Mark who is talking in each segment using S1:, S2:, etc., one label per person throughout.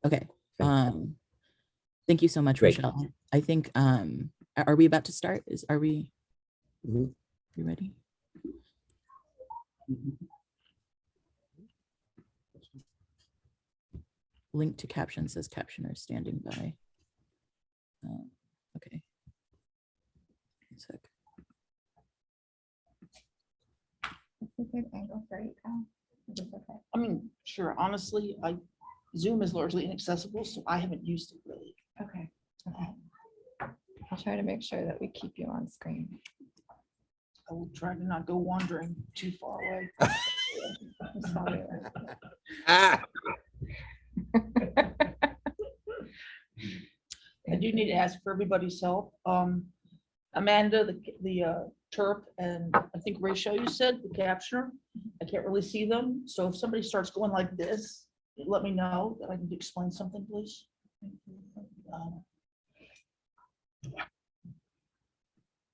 S1: Okay. Thank you so much,
S2: Great.
S1: Rochelle. I think, are we about to start? Are we
S2: Mhm.
S1: you ready? Link to caption says captioner standing by. Okay. 1 sec.
S3: It's a good angle for you, Kyle. Is this okay?
S4: I mean, sure, honestly, Zoom is largely inaccessible, so I haven't used it really.
S3: Okay. Okay. I'll try to make sure that we keep you on screen.
S4: I will try to not go wandering too far away.
S3: Sorry.
S2: Ah,
S4: I do need to ask for everybody's help. Amanda, the Terp, and I think Rachel, you said, the captioner, I can't really see them. So if somebody starts going like this, let me know that I need to explain something, please.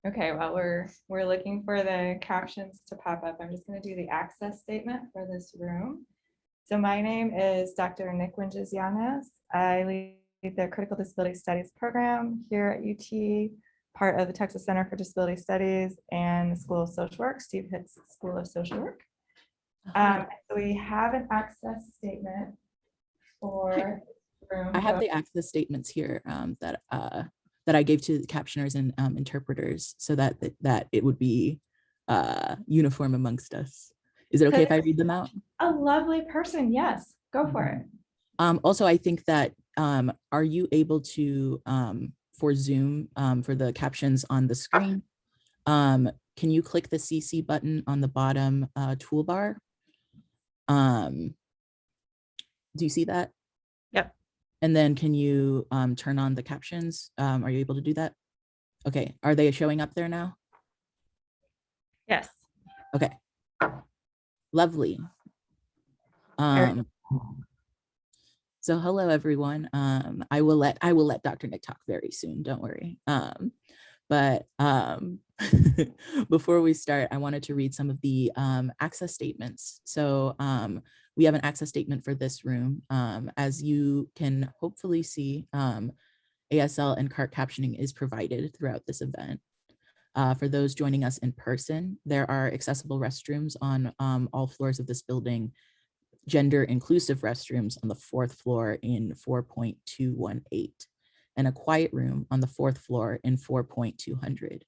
S3: Okay, while we're looking for the captions to pop up, I'm just going to do the access statement for this room. So my name is Dr. Nick Winges-Llanes. I lead the Critical Disability Studies program here at UT, part of the Texas Center for Disability Studies and the School of Social Work, Steve Hitt's School of Social Work. So we have an access statement for the room.
S1: I have the access statements here that I gave to the captioners and interpreters so that it would be uniform amongst us. Is it okay if I read them out?
S3: A lovely person, yes, go for it.
S1: Also, I think that, are you able to, for Zoom, for the captions on the screen, can you click the CC button on the bottom toolbar? Do you see that?
S3: Yep.
S1: And then can you turn on the captions? Are you able to do that? Okay, are they showing up there now?
S3: Yes.
S1: Okay, lovely. So hello everyone. I will let Dr. Nick talk very soon, don't worry. But before we start, I wanted to read some of the access statements. So we have an access statement for this room. As you can hopefully see, ASL and CART captioning is provided throughout this event. For those joining us in person, there are accessible restrooms on all floors of this building, gender inclusive restrooms on the 4th floor in 4.218, and a quiet room on the 4th floor in 4.200.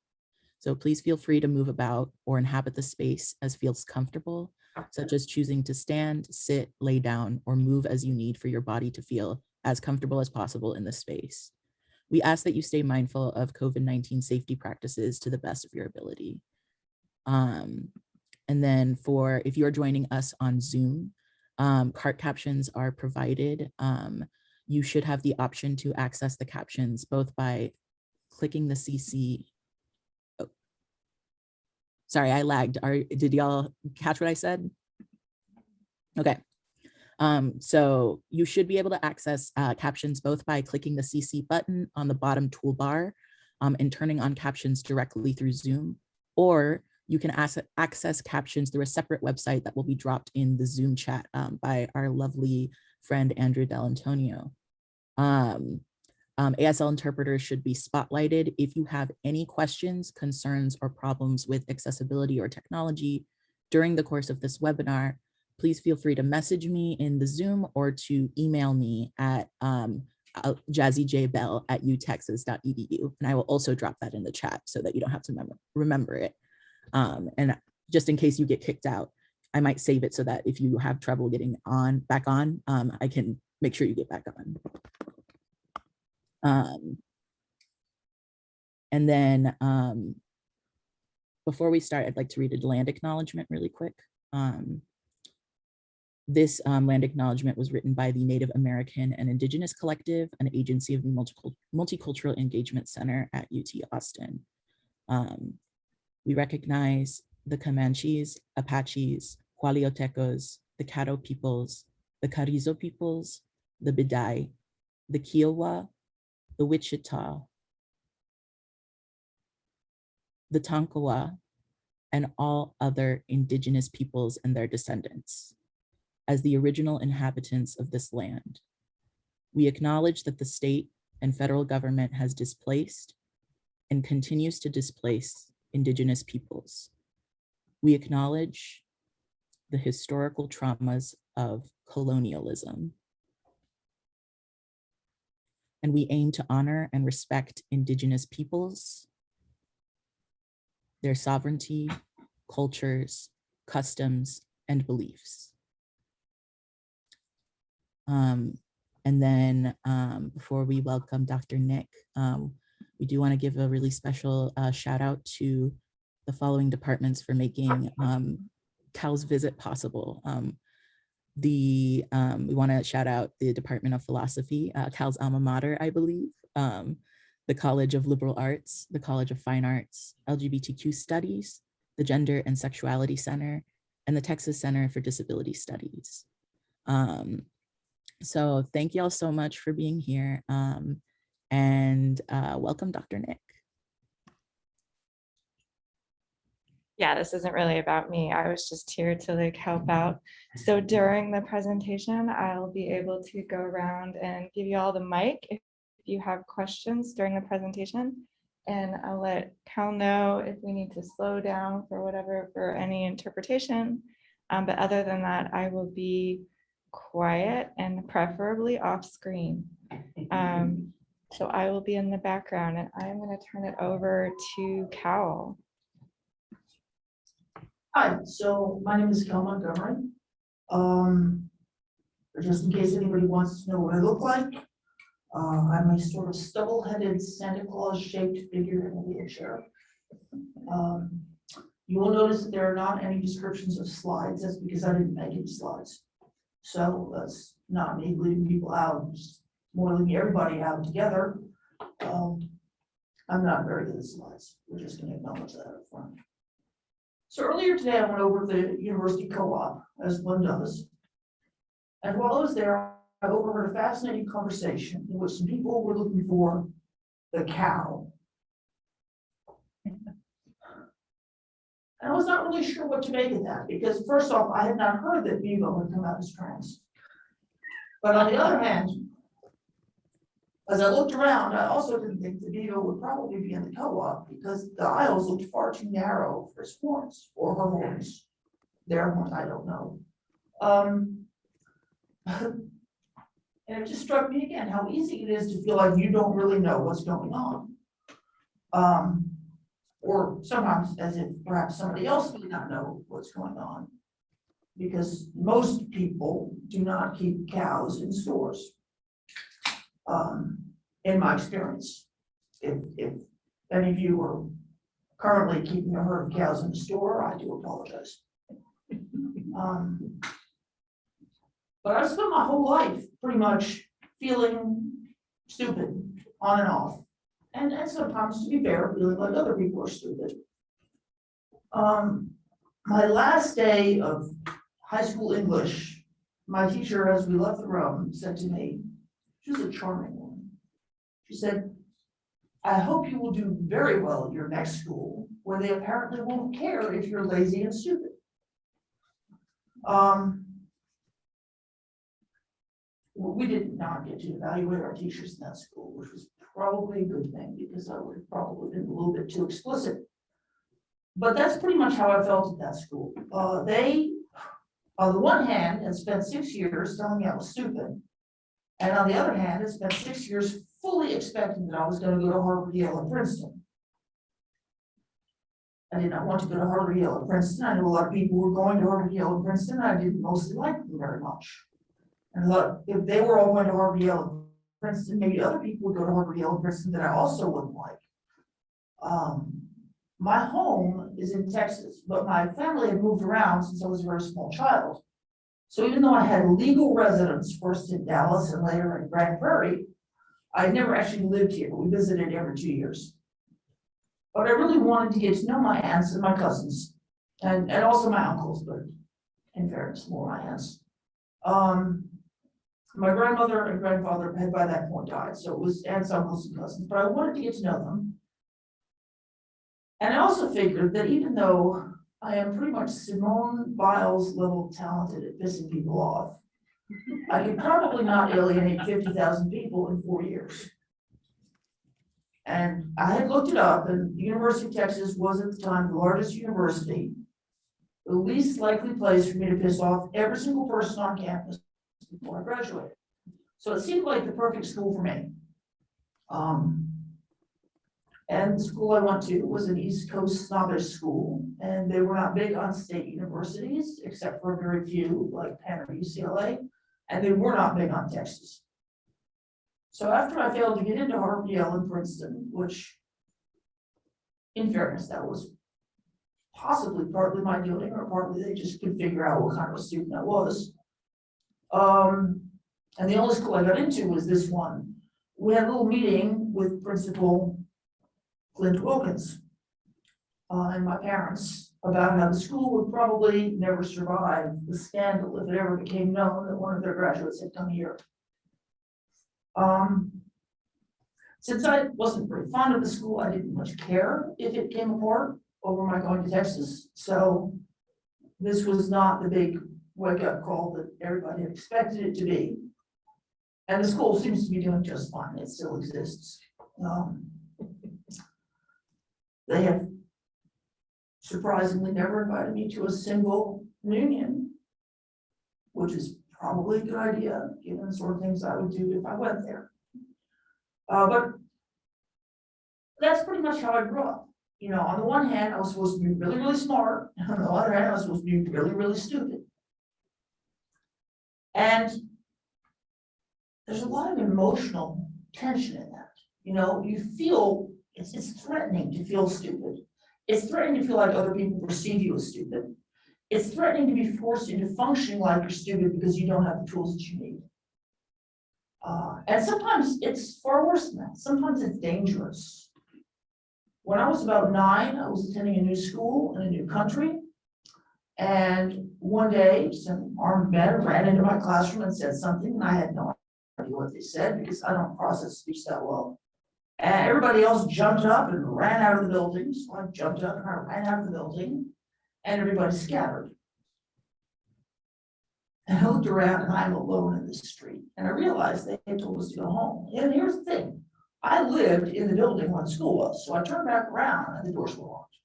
S1: So please feel free to move about or inhabit the space as feels comfortable, such as choosing to stand, sit, lay down, or move as you need for your body to feel as comfortable as possible in the space. We ask that you stay mindful of COVID-19 safety practices to the best of your ability. And then if you're joining us on Zoom, CART captions are provided. You should have the option to access the captions both by clicking the CC. Oh, sorry, I lagged. Did y'all catch what I said? Okay. So you should be able to access captions both by clicking the CC button on the bottom toolbar and turning on captions directly through Zoom, or you can access captions through a separate website that will be dropped in the Zoom chat by our lovely friend, Andrew Dell'Antonio. ASL interpreters should be spotlighted. If you have any questions, concerns, or problems with accessibility or technology during the course of this webinar, please feel free to message me in the Zoom or to email me at jazzyjbell@utexas.edu. And I will also drop that in the chat so that you don't have to remember it. And just in case you get kicked out, I might save it so that if you have trouble getting back on, I can make sure you get back on. And then before we start, I'd like to read a land acknowledgement really quick. This land acknowledgement was written by the Native American and Indigenous Collective, an agency of the Multicultural Engagement Center at UT Austin. We recognize the Comanches, Apaches, Hualiotecos, the Caddo peoples, the Carrizo peoples, the Bidai, the Kiowa, the Wichita, the Tonkawa, and all other indigenous peoples and their descendants as the original inhabitants of this land. We acknowledge that the state and federal government has displaced and continues to displace Indigenous peoples. We acknowledge the historical traumas of colonialism. And we aim to honor and respect Indigenous peoples, their sovereignty, cultures, customs, and beliefs. And then before we welcome Dr. Nick, we do want to give a really special shout out to the following departments for making Cal's visit possible. We want to shout out the Department of Philosophy, Cal's alma mater, I believe, the College of Liberal Arts, the College of Fine Arts, LGBTQ Studies, the Gender and Sexuality Center, and the Texas Center for Disability Studies. So thank you all so much for being here, and welcome, Dr. Nick.
S3: Yeah, this isn't really about me. I was just here to like help out. So during the presentation, I'll be able to go around and give you all the mic if you have questions during the presentation. And I'll let Cal know if we need to slow down for whatever, for any interpretation. But other than that, I will be quiet and preferably off screen. So I will be in the background, and I'm going to turn it over to Cal.
S4: Hi, so my name is Cal Montgomery. Just in case anybody wants to know what I look like, I'm a sort of stubble-headed Santa Claus shaped figure in a wheelchair. You will notice that there are not any descriptions of slides. That's because I didn't make any slides. So that's not me leaving people out, just more leaving everybody out together. I'm not very good at slides. We're just going to acknowledge that up front. So earlier today, I went over to the university co-op, as one does. And while I was there, I overheard a fascinating conversation in which some people were looking for the cow. And I was not really sure what to make of that, because first off, I had not heard that Vivo had come out as trans. But on the other hand, as I looked around, I also didn't think that Vivo would probably be in the co-op because the aisles looked far too narrow for his horns or her horns. Their horns, I don't know. And it just struck me again how easy it is to feel like you don't really know what's going on. Or sometimes as if perhaps somebody else may not know what's going on, because most people do not keep cows in stores. In my experience, if any of you are currently keeping a herd of cows in the store, I do apologize. But I've spent my whole life pretty much feeling stupid on and off. And sometimes, to be fair, feeling like other people are stupid. My last day of high school English, my teacher, as we left the room, said to me, she was a charming woman. She said, I hope you will do very well at your next school, where they apparently won't care if you're lazy and stupid. We did not get to evaluate our teachers in that school, which was probably a good thing because I would have probably been a little bit too explicit. But that's pretty much how I felt at that school. They, on the one hand, had spent 6 years telling me I was stupid. And on the other hand, had spent 6 years fully expecting that I was going to go to Harvard, Yale, and Princeton. I did not want to go to Harvard, Yale, and Princeton. I knew a lot of people who were going to Harvard, Yale, and Princeton. I didn't mostly like them very much. And look, if they were all going to Harvard, Yale, and Princeton, maybe other people would go to Harvard, Yale, and Princeton that I also wouldn't like. My home is in Texas, but my family had moved around since I was a very small child. So even though I had legal residence first in Dallas and later in Grand Prairie, I never actually lived here. We visited every 2 years. But I really wanted to get to know my aunts and my cousins, and also my uncles, but in fairness, more my aunts. My grandmother and grandfather had by that point died, so it was aunts, uncles, and cousins, but I wanted to get to know them. And I also figured that even though I am pretty much Simone Biles level talented at pissing people off,
S5: I could probably not alienate 50,000 people in 4 years. And I had looked it up, and the University of Texas was at the time the largest university, the least likely place for me to piss off every single person on campus before I graduated. So it seemed like the perfect school for me. And the school I went to was an East Coast snobbish school, and they were not big on state universities, except for very few, like Penn or UCLA, and they were not big on Texas. So after I failed to get into Harvard, Yale, and Princeton, which, in fairness, that was possibly partly my doing, or partly they just could figure out what kind of a student I was. And the only school I got into was this one. We had a little meeting with Principal Clint Wilkins and my parents about how the school would probably never survive the scandal if it ever became known that one of their graduates had come here. Since I wasn't very fond of the school, I didn't much care if it came apart over my going to Texas. So this was not the big wake-up call that everybody had expected it to be. And the school seems to be doing just fine. It still exists. They have surprisingly never invited me to a single reunion, which is probably a good idea, given the sort of things I would do if I went there. But that's pretty much how I grew up. You know, on the one hand, I was supposed to be really, really smart. And on the other hand, I was supposed to be really, really stupid. And there's a lot of emotional tension in that. You know, you feel it's threatening to feel stupid. It's threatening to feel like other people perceive you as stupid. It's threatening to be forced into functioning like you're stupid because you don't have the tools that you need. And sometimes it's far worse than that. Sometimes it's dangerous. When I was about 9, I was attending a new school in a new country. And one day, some armed men ran into my classroom and said something, and I had no idea what they said because I don't process speech that well. And everybody else jumped up and ran out of the building. So I jumped up and I ran out of the building, and everybody scattered. And I looked around and I'm alone in the street. And I realized they had told us to go home. And here's the thing. I lived in the building when school was. So I turned back around and the doors were locked.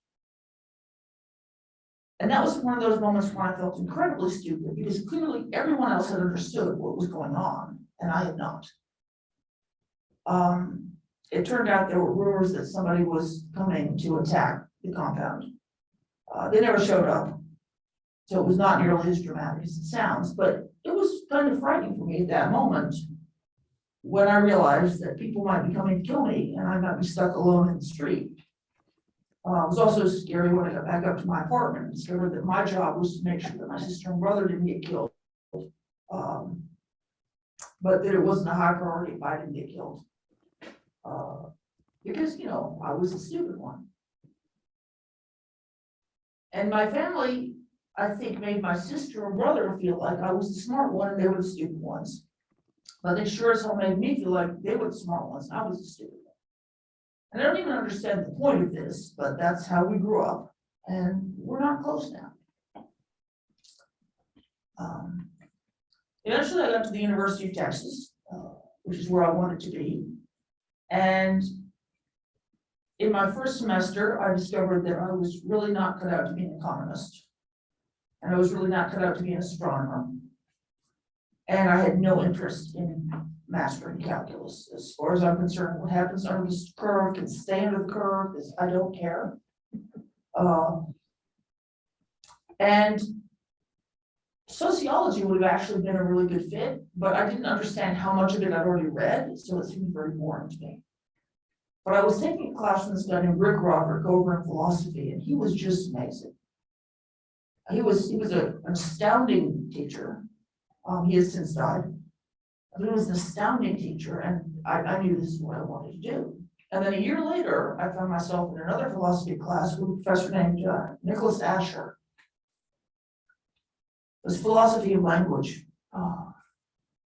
S5: And that was one of those moments when I felt incredibly stupid because clearly everyone else had understood what was going on and I had not. It turned out there were rumors that somebody was coming to attack the compound. They never showed up. So it was not nearly as dramatic as it sounds, but it was kind of frightening for me at that moment when I realized that people might be coming to kill me and I might be stuck alone in the street. It was also scary when I got back up to my apartment and discovered that my job was to make sure that my sister and brother didn't get killed. But that it wasn't a high priority if I didn't get killed. Because, you know, I was the stupid one. And my family, I think, made my sister and brother feel like I was the smart one and they were the stupid ones. But they sure as hell made me feel like they were the smart ones and I was the stupid one. And I don't even understand the point of this, but that's how we grew up. And we're not close now. Eventually I got to the University of Texas, which is where I wanted to be. And in my first semester, I discovered that I was really not cut out to be an economist. And I was really not cut out to be an astronomer. And I had no interest in mastering calculus. As far as I'm concerned, what happens under this curve can stay under the curve, because I don't care. And sociology would have actually been a really good fit, but I didn't understand how much of it I'd already read, so it seemed very boring to me. But I was taking a class from this guy named Rick Roderick over in philosophy, and he was just amazing. He was an astounding teacher. He has since died. But he was an astounding teacher, and I knew this is what I wanted to do. And then a year later, I found myself in another philosophy class with a professor named Nicholas Asher. It was philosophy of language.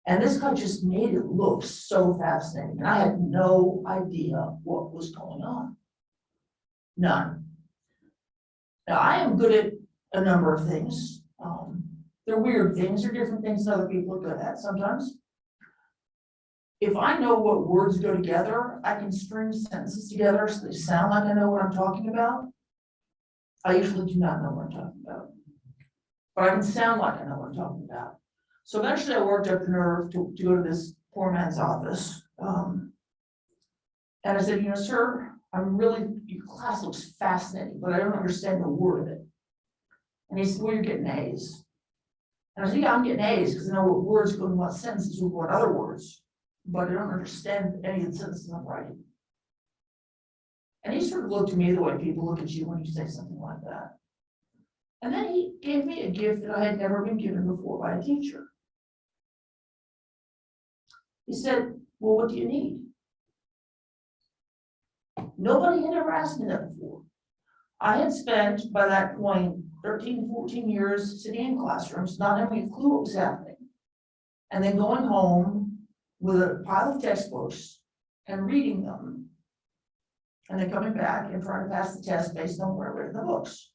S5: And this guy just made it look so fascinating. And I had no idea what was going on. None. Now, I am good at a number of things. They're weird things, they're different things that other people are good at sometimes. If I know what words go together, I can string sentences together so they sound like I know what I'm talking about. I usually do not know what I'm talking about, but I can sound like I know what I'm talking about. So eventually I worked up the nerve to go to this poor man's office. And I said, you know, sir, your class looks fascinating, but I don't understand a word of it. And he said, well, you're getting A's. And I said, yeah, I'm getting A's because I know what words go in what sentences with what other words, but I don't understand any of the sentences I'm writing. And he sort of looked at me the way people look at you when you say something like that. And then he gave me a gift that I had never been given before by a teacher. He said, well, what do you need? Nobody had ever asked me that before. I had spent, by that point, 13, 14 years sitting in classrooms, not having a clue what was happening. And then going home with a pile of textbooks and reading them. And then coming back and trying to pass the test based on what I read in the books.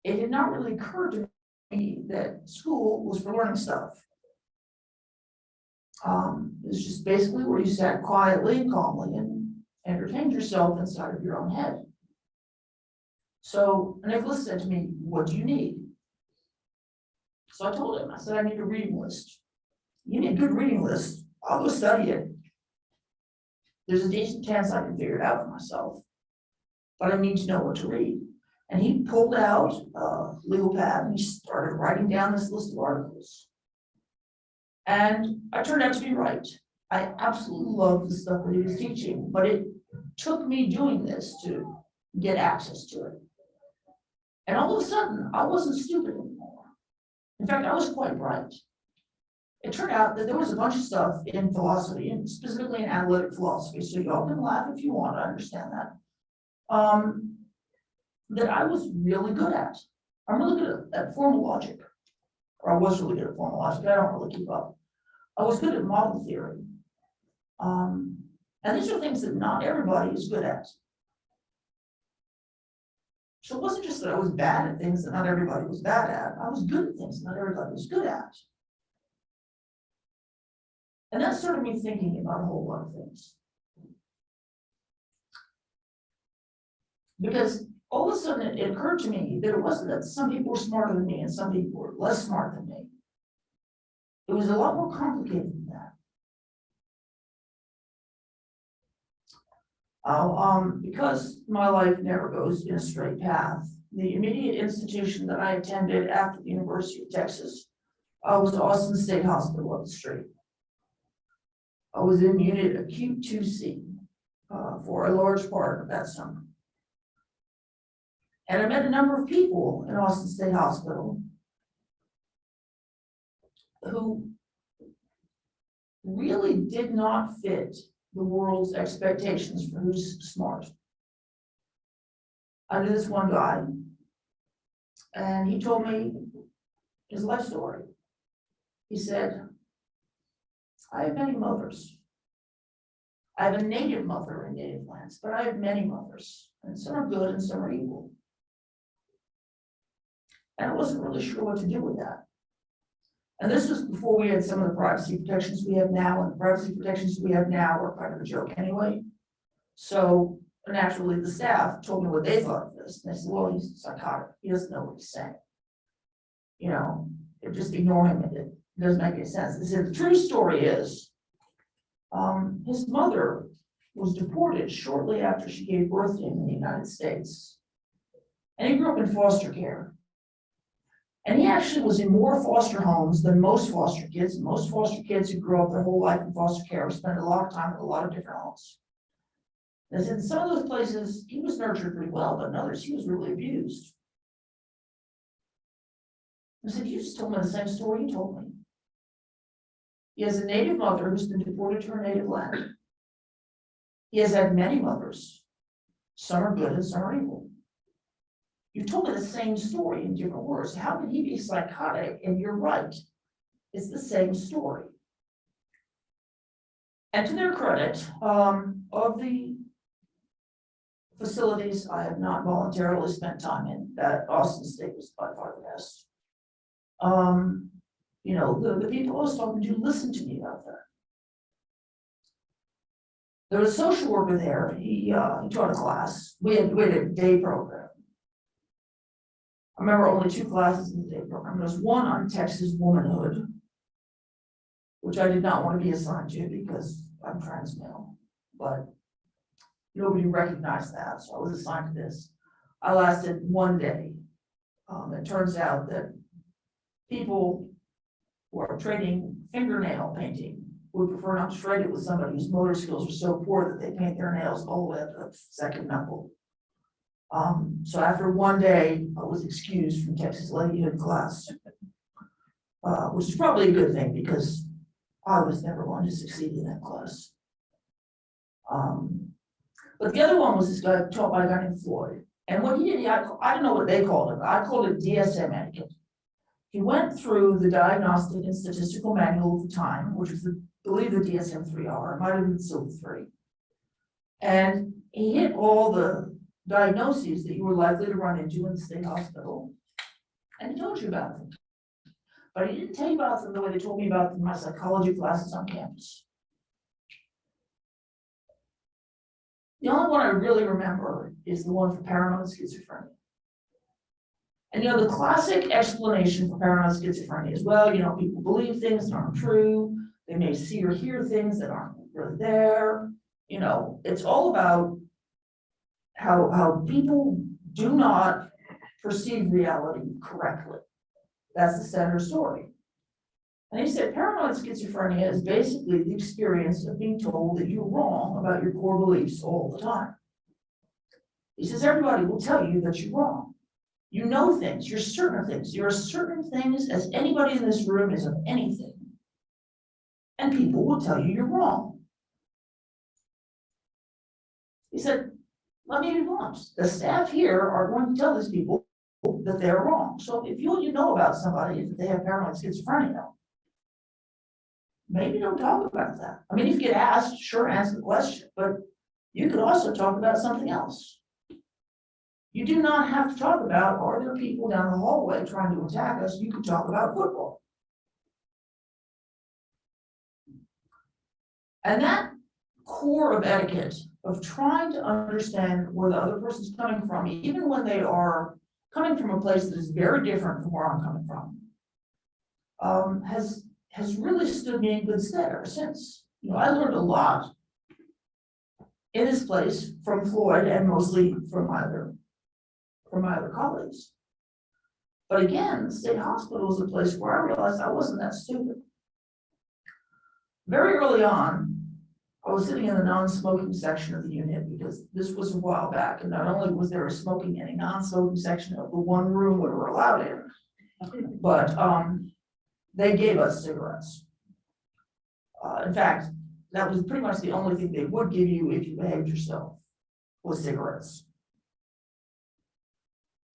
S5: It did not really occur to me that school was for learning stuff. It's just basically where you sat quietly and calmly and entertained yourself inside of your own head. So Nicholas said to me, what do you need? So I told him, I said, I need a reading list. You need a good reading list. I'll go study it. There's a decent chance I can figure it out for myself, but I need to know what to read. And he pulled out a legal pad and he started writing down this list of articles. And I turned out to be right. I absolutely loved the stuff that he was teaching, but it took me doing this to get access to it. And all of a sudden, I wasn't stupid anymore. In fact, I was quite bright. It turned out that there was a bunch of stuff in philosophy, and specifically in analytic philosophy, so y'all can laugh if you want, I understand that, that I was really good at. I'm really good at formal logic, or I was really good at formal logic, I don't really keep up. I was good at model theory. And these are things that not everybody is good at. So it wasn't just that I was bad at things that not everybody was bad at. I was good at things that not everybody was good at. And that started me thinking about a whole lot of things. Because all of a sudden it occurred to me that it wasn't that some people were smarter than me and some people were less smart than me. It was a lot more complicated than that. Because my life never goes in a straight path, the immediate institution that I attended after the University of Texas was Austin State Hospital up the street. I was in unit acute 2C for a large part of that summer. And I met a number of people in Austin State Hospital who really did not fit the world's expectations for who's smart. I knew this one guy, and he told me his life story. He said, I have many mothers. I have a native mother in native lands, but I have many mothers, and some are good and some are evil. And I wasn't really sure what to do with that. And this was before we had some of the privacy protections we have now, and the privacy protections we have now are kind of a joke anyway. So naturally the staff told me what they thought of this. And they said, well, he's psychotic. He doesn't know what he's saying. You know, just ignore him. It doesn't make any sense. They said the true story is his mother was deported shortly after she gave birth to him in the United States. And he grew up in foster care. And he actually was in more foster homes than most foster kids. Most foster kids who grew up their whole life in foster care spend a lot of time in a lot of different homes. And in some of those places, he was nurtured pretty well, but in others, he was really abused. I said, you just told me the same story you told me. He has a native mother who's been deported to her native land. He has had many mothers. Some are good and some are evil. You told me the same story in different words. How can he be psychotic? And you're right. It's the same story. And to their credit, of the facilities I have not voluntarily spent time in, that Austin State was by far the best. You know, the people I was talking to listened to me about that. There was a social worker there, he taught a class, we had a day program. I remember only 2 classes in the day program, there was one on Texas womanhood, which I did not want to be assigned to because I'm trans male, but nobody recognized that, so I was assigned to this. I lasted 1 day. It turns out that people who are training fingernail painting would prefer not to trade it with somebody whose motor skills are so poor that they paint their nails all the way up to the second knuckle. So after 1 day, I was excused from Texas ladyhood class, which is probably a good thing because I was never going to succeed in that class. But the other one was this guy taught by a guy named Floyd. And what he did, I don't know what they called it, but I called it DSM etiquette. He went through the Diagnostic and Statistical Manual of the time, which was, I believe, the DSM-3R, it might have been still 3. And he hit all the diagnoses that you were likely to run into in the state hospital. And he told you about them. But he didn't tell you about them the way they told me about them in my psychology classes on campus. The only one I really remember is the one for paranoid schizophrenia. And you know, the classic explanation for paranoid schizophrenia is, well, you know, people believe things that aren't true. They may see or hear things that aren't really there. You know, it's all about how people do not perceive reality correctly. That's the center story. And he said paranoid schizophrenia is basically the experience of being told that you're wrong about your core beliefs all the time. He says everybody will tell you that you're wrong. You know things, you're certain of things. You're as certain things as anybody in this room is of anything. And people will tell you you're wrong. He said, let me be blunt. The staff here are going to tell these people that they're wrong. So if you know about somebody, if they have paranoid schizophrenia, maybe don't talk about that. I mean, if you get asked, sure, answer the question, but you could also talk about something else. You do not have to talk about, are there people down the hallway trying to attack us? You could talk about football. And that core of etiquette, of trying to understand where the other person's coming from, even when they are coming from a place that is very different from where I'm coming from, has really stood me in good stead ever since. You know, I learned a lot in this place from Floyd and mostly from my other colleagues. But again, the state hospital is a place where I realized I wasn't that stupid. Very early on, I was sitting in the non-smoking section of the unit because this was a while back, and not only was there a smoking and a non-smoking section of the one room we were allowed in, but they gave us cigarettes. In fact, that was pretty much the only thing they would give you if you behaved yourself, was cigarettes.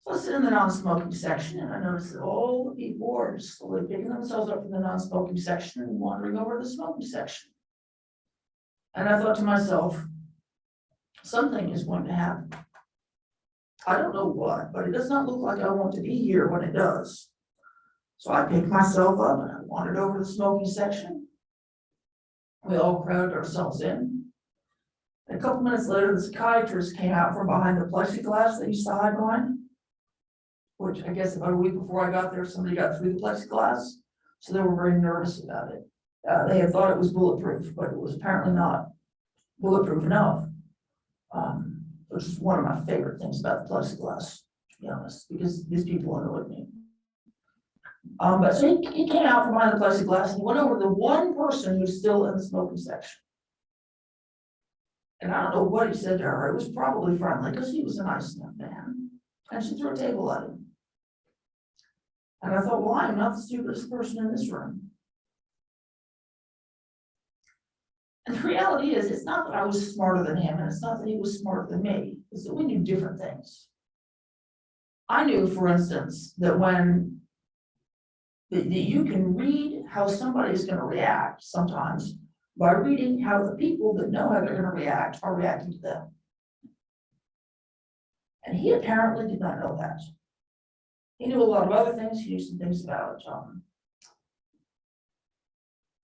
S5: So I sit in the non-smoking section and I noticed that all the people are slowly picking themselves up from the non-smoking section and wandering over to the smoking section. And I thought to myself, something is going to happen. I don't know what, but it does not look like I want to be here when it does. So I picked myself up and I wandered over to the smoking section. We all crowded ourselves in. And a couple minutes later, the psychiatrist came out from behind the plexiglass that used to hide behind, which I guess about a week before I got there, somebody got through the plexiglass. So they were very nervous about it. They had thought it was bulletproof, but it was apparently not bulletproof enough. Which is one of my favorite things about the plexiglass, to be honest, because these people annoyed me. But so he came out from behind the plexiglass and he went over to the one person who's still in the smoking section. And I don't know what he said to her. It was probably friendly because he was a nice enough man. And she threw a table at him. And I thought, well, I'm not the stupidest person in this room. And the reality is, it's not that I was smarter than him, and it's not that he was smarter than me. It's that we knew different things. I knew, for instance, that when that you can read how somebody is going to react sometimes by reading how the people that know how they're going to react are reacting to them. And he apparently did not know that. He knew a lot of other things. He knew some things about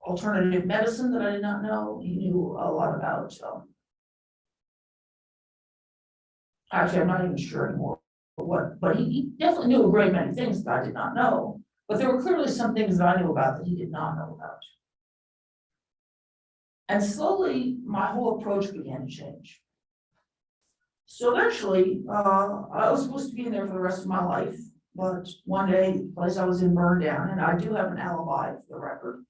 S5: alternative medicine that I did not know. He knew a lot about, actually, I'm not even sure anymore what, but he definitely knew a great many things that I did not know. But there were clearly some things that I knew about that he did not know about. And slowly, my whole approach began to change. So eventually, I was supposed to be in there for the rest of my life, but one day, the place I was in burned down, and I do have an alibi for the record.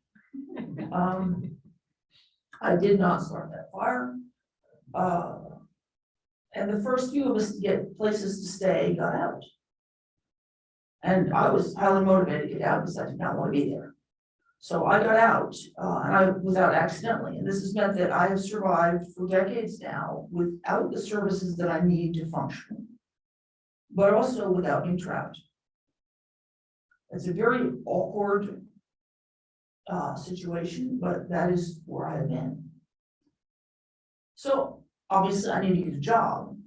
S5: I did not start that fire. And the first few of us to get places to stay got out. And I was highly motivated to get out because I did not want to be there. So I got out, and I was out accidentally. And this has meant that I have survived for decades now without the services that I need to function, but also without being trapped. It's a very awkward situation, but that is where I have been. So obviously I need to get a job.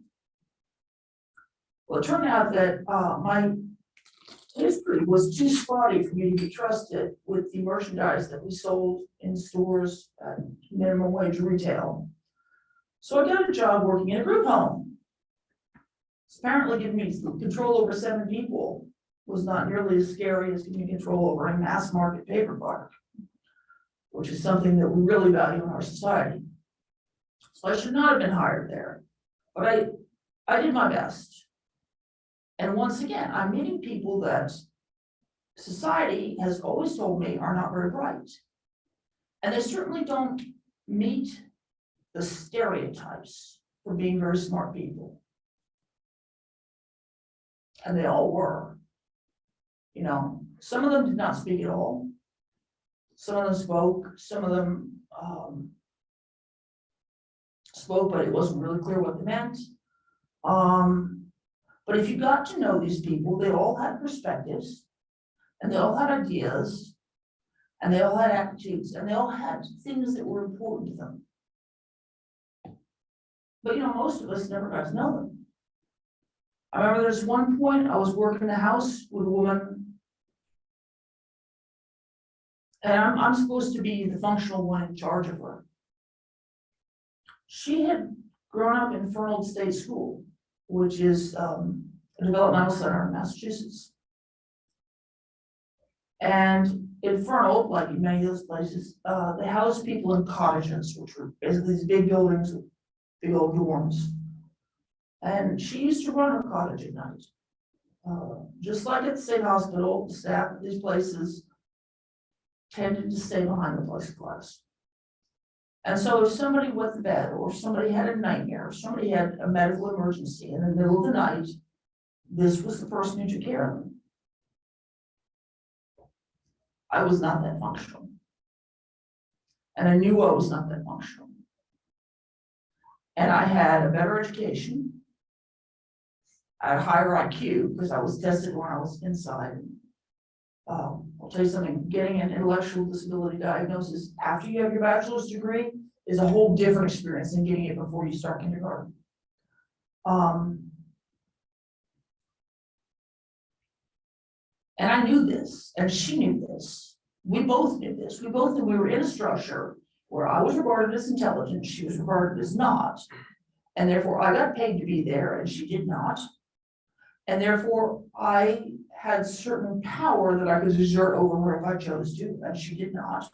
S5: Well, it turned out that my history was too spotty for me to be trusted with the merchandise that we sold in stores at minimum wage retail. So I got a job working in a group home. It's apparently giving me control over 7 people was not nearly as scary as giving me control over a mass market paper product, which is something that we really value in our society. So I should not have been hired there, but I did my best. And once again, I'm meeting people that society has always told me are not very bright. And they certainly don't meet the stereotypes for being very smart people. And they all were. You know, some of them did not speak at all. Some of them spoke, some of them spoke, but it wasn't really clear what they meant. But if you got to know these people, they all had perspectives, and they all had ideas, and they all had attitudes, and they all had things that were important to them. But you know, most of us never got to know them. I remember there's one point I was working in the house with a woman, and I'm supposed to be the functional one in charge of her. She had grown up in Fernald State School, which is a developmental center in Massachusetts. And in Fernald, like in many of those places, they house people in cottages, which were basically these big buildings with big old dorms. And she used to run her cottage at night. Just like at the state hospital, the staff at these places tended to stay behind the plexiglass. And so if somebody wet the bed, or somebody had a nightmare, or somebody had a medical emergency in the middle of the night, this was the person who took care of them. I was not that functional. And I knew I was not that functional. And I had a better education. I had a higher IQ because I was tested when I was inside. I'll tell you something, getting an intellectual disability diagnosis after you have your bachelor's degree is a whole different experience than getting it before you start kindergarten. And I knew this, and she knew this. We both knew this. We both knew we were in a structure where I was regarded as intelligent, she was regarded as not. And therefore I got paid to be there and she did not. And therefore I had certain power that I could exert over her if I chose to, and she did not.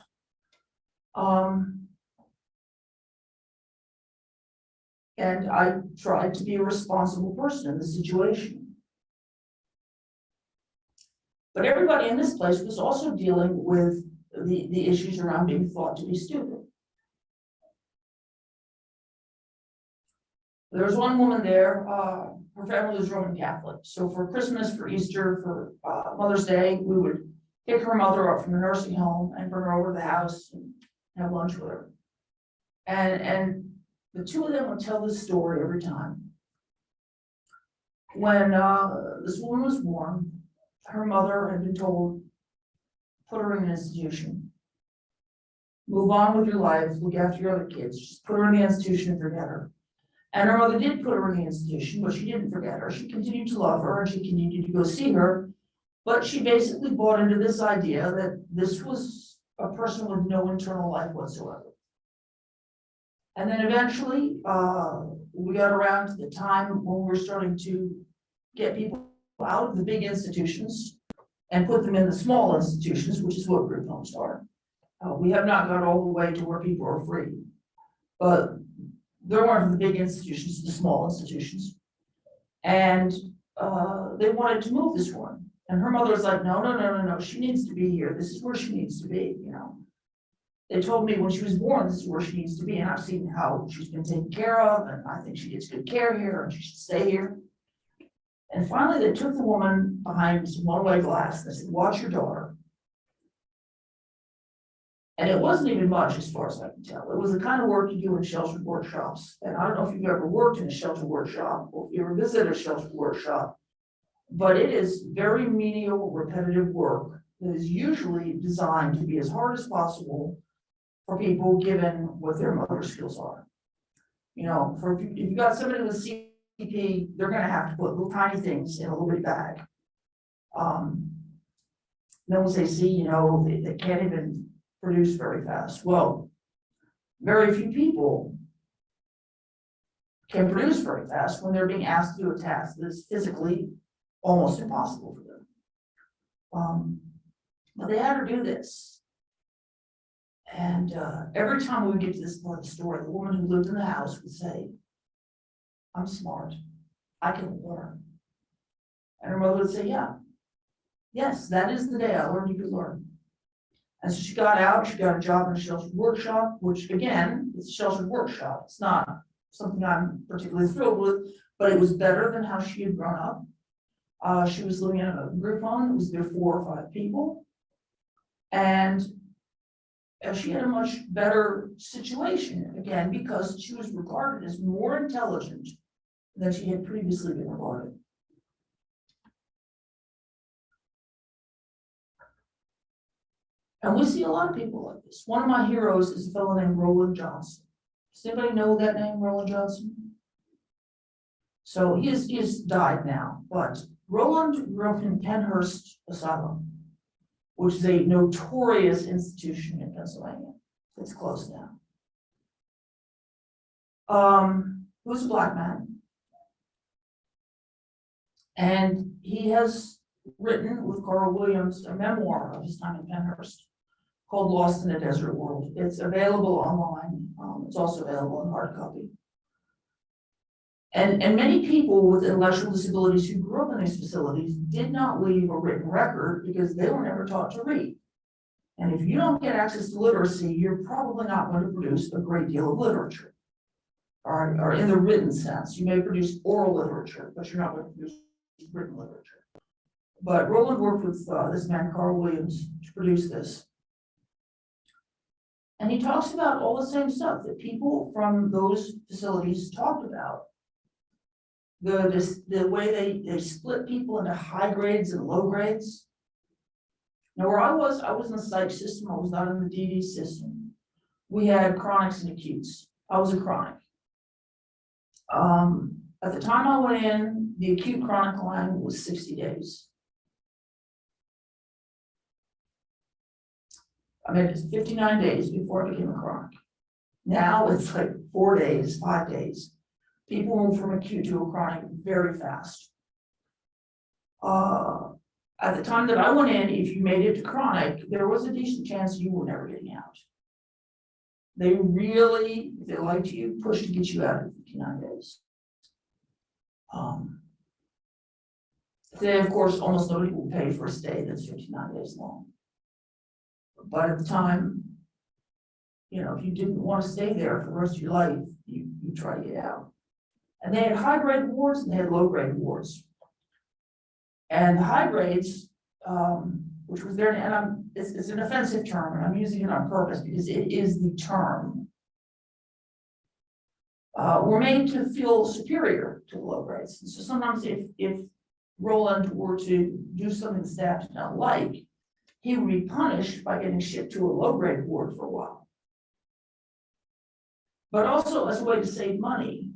S5: And I tried to be a responsible person in the situation. But everybody in this place was also dealing with the issues around being thought to be stupid. There was one woman there, her family was Roman Catholic. So for Christmas, for Easter, for Mother's Day, we would pick her mother up from the nursing home and bring her over to the house and have lunch with her. And the two of them would tell this story every time. When this woman was born, her mother had been told, put her in an institution. Move on with your life, look after your other kids, just put her in the institution and forget her. And her mother did put her in the institution, but she didn't forget her. She continued to love her and she continued to go see her. But she basically bought into this idea that this was a person with no internal life whatsoever. And then eventually, we got around to the time when we were starting to get people out of the big institutions and put them in the small institutions, which is what group homes are. We have not got all the way to where people are free, but there weren't the big institutions, the small institutions. And they wanted to move this one. And her mother was like, no, she needs to be here. This is where she needs to be, you know. They told me when she was born, this is where she needs to be, and I've seen how she's been taken care of, and I think she gets good care here, and she should stay here. And finally, they took the woman behind some one-way glass, and they said, watch your daughter. And it wasn't even much as far as I can tell. It was the kind of work you do in sheltered workshops. And I don't know if you've ever worked in a sheltered workshop, or if you ever visited a sheltered workshop, but it is very menial, repetitive work that is usually designed to be as hard as possible for people given what their motor skills are. You know, if you've got somebody with CP, they're gonna have to put little tiny things in a little bitty bag. Then when they see, you know, they can't even produce very fast. Well, very few people can produce very fast when they're being asked to do a task that's physically almost impossible for them. But they had her do this. And every time we would get to this part of the story, the woman who lived in the house would say, I'm smart, I can learn. And her mother would say, yeah, yes, that is the day I learned you could learn. And so she got out, she got a job in a sheltered workshop, which again, it's a sheltered workshop. It's not something I'm particularly thrilled with, but it was better than how she had grown up. She was living in a group home, it was there 4 or 5 people. And she had a much better situation, again, because she was regarded as more intelligent than she had previously been regarded. And we see a lot of people like this. One of my heroes is a fellow named Roland Johnson. Does anybody know that name, Roland Johnson? So he is died now, but Roland grew up in Penhurst Asylum, which is a notorious institution in Pennsylvania. It's closed now. He was a black man. And he has written with Carl Williams a memoir of his time in Penhurst called Lost in a Desert World. It's available online. It's also available in hard copy. And many people with intellectual disabilities who grew up in these facilities did not leave a written record because they were never taught to read. And if you don't get access to literacy, you're probably not going to produce a great deal of literature. Or in the written sense, you may produce oral literature, but you're not going to produce written literature. But Roland worked with this man, Carl Williams, to produce this. And he talks about all the same stuff that people from those facilities talked about. The way they split people into high grades and low grades. Now where I was in the psych system, I was not in the DD system. We had chronics and acutes. I was a chronic. At the time I went in, the acute chronic line was 60 days. I mean, it's 59 days before I became a chronic. Now it's like 4 days, 5 days. People move from acute to a chronic very fast. At the time that I went in, if you made it to chronic, there was a decent chance you were never getting out. They really, if they liked you, pushed to get you out in 59 days. Today, of course, almost nobody will pay for a stay that's 59 days long. But at the time, you know, if you didn't want to stay there for the rest of your life, you try to get out. And they had high grade wards and they had low grade wards. And the high grades, which was there, and it's an offensive term, and I'm using it on purpose because it is the term, were made to feel superior to the low grades. And so sometimes if Roland were to do something the staff did not like, he would be punished by getting shipped to a low grade ward for a while. But also as a way to save money,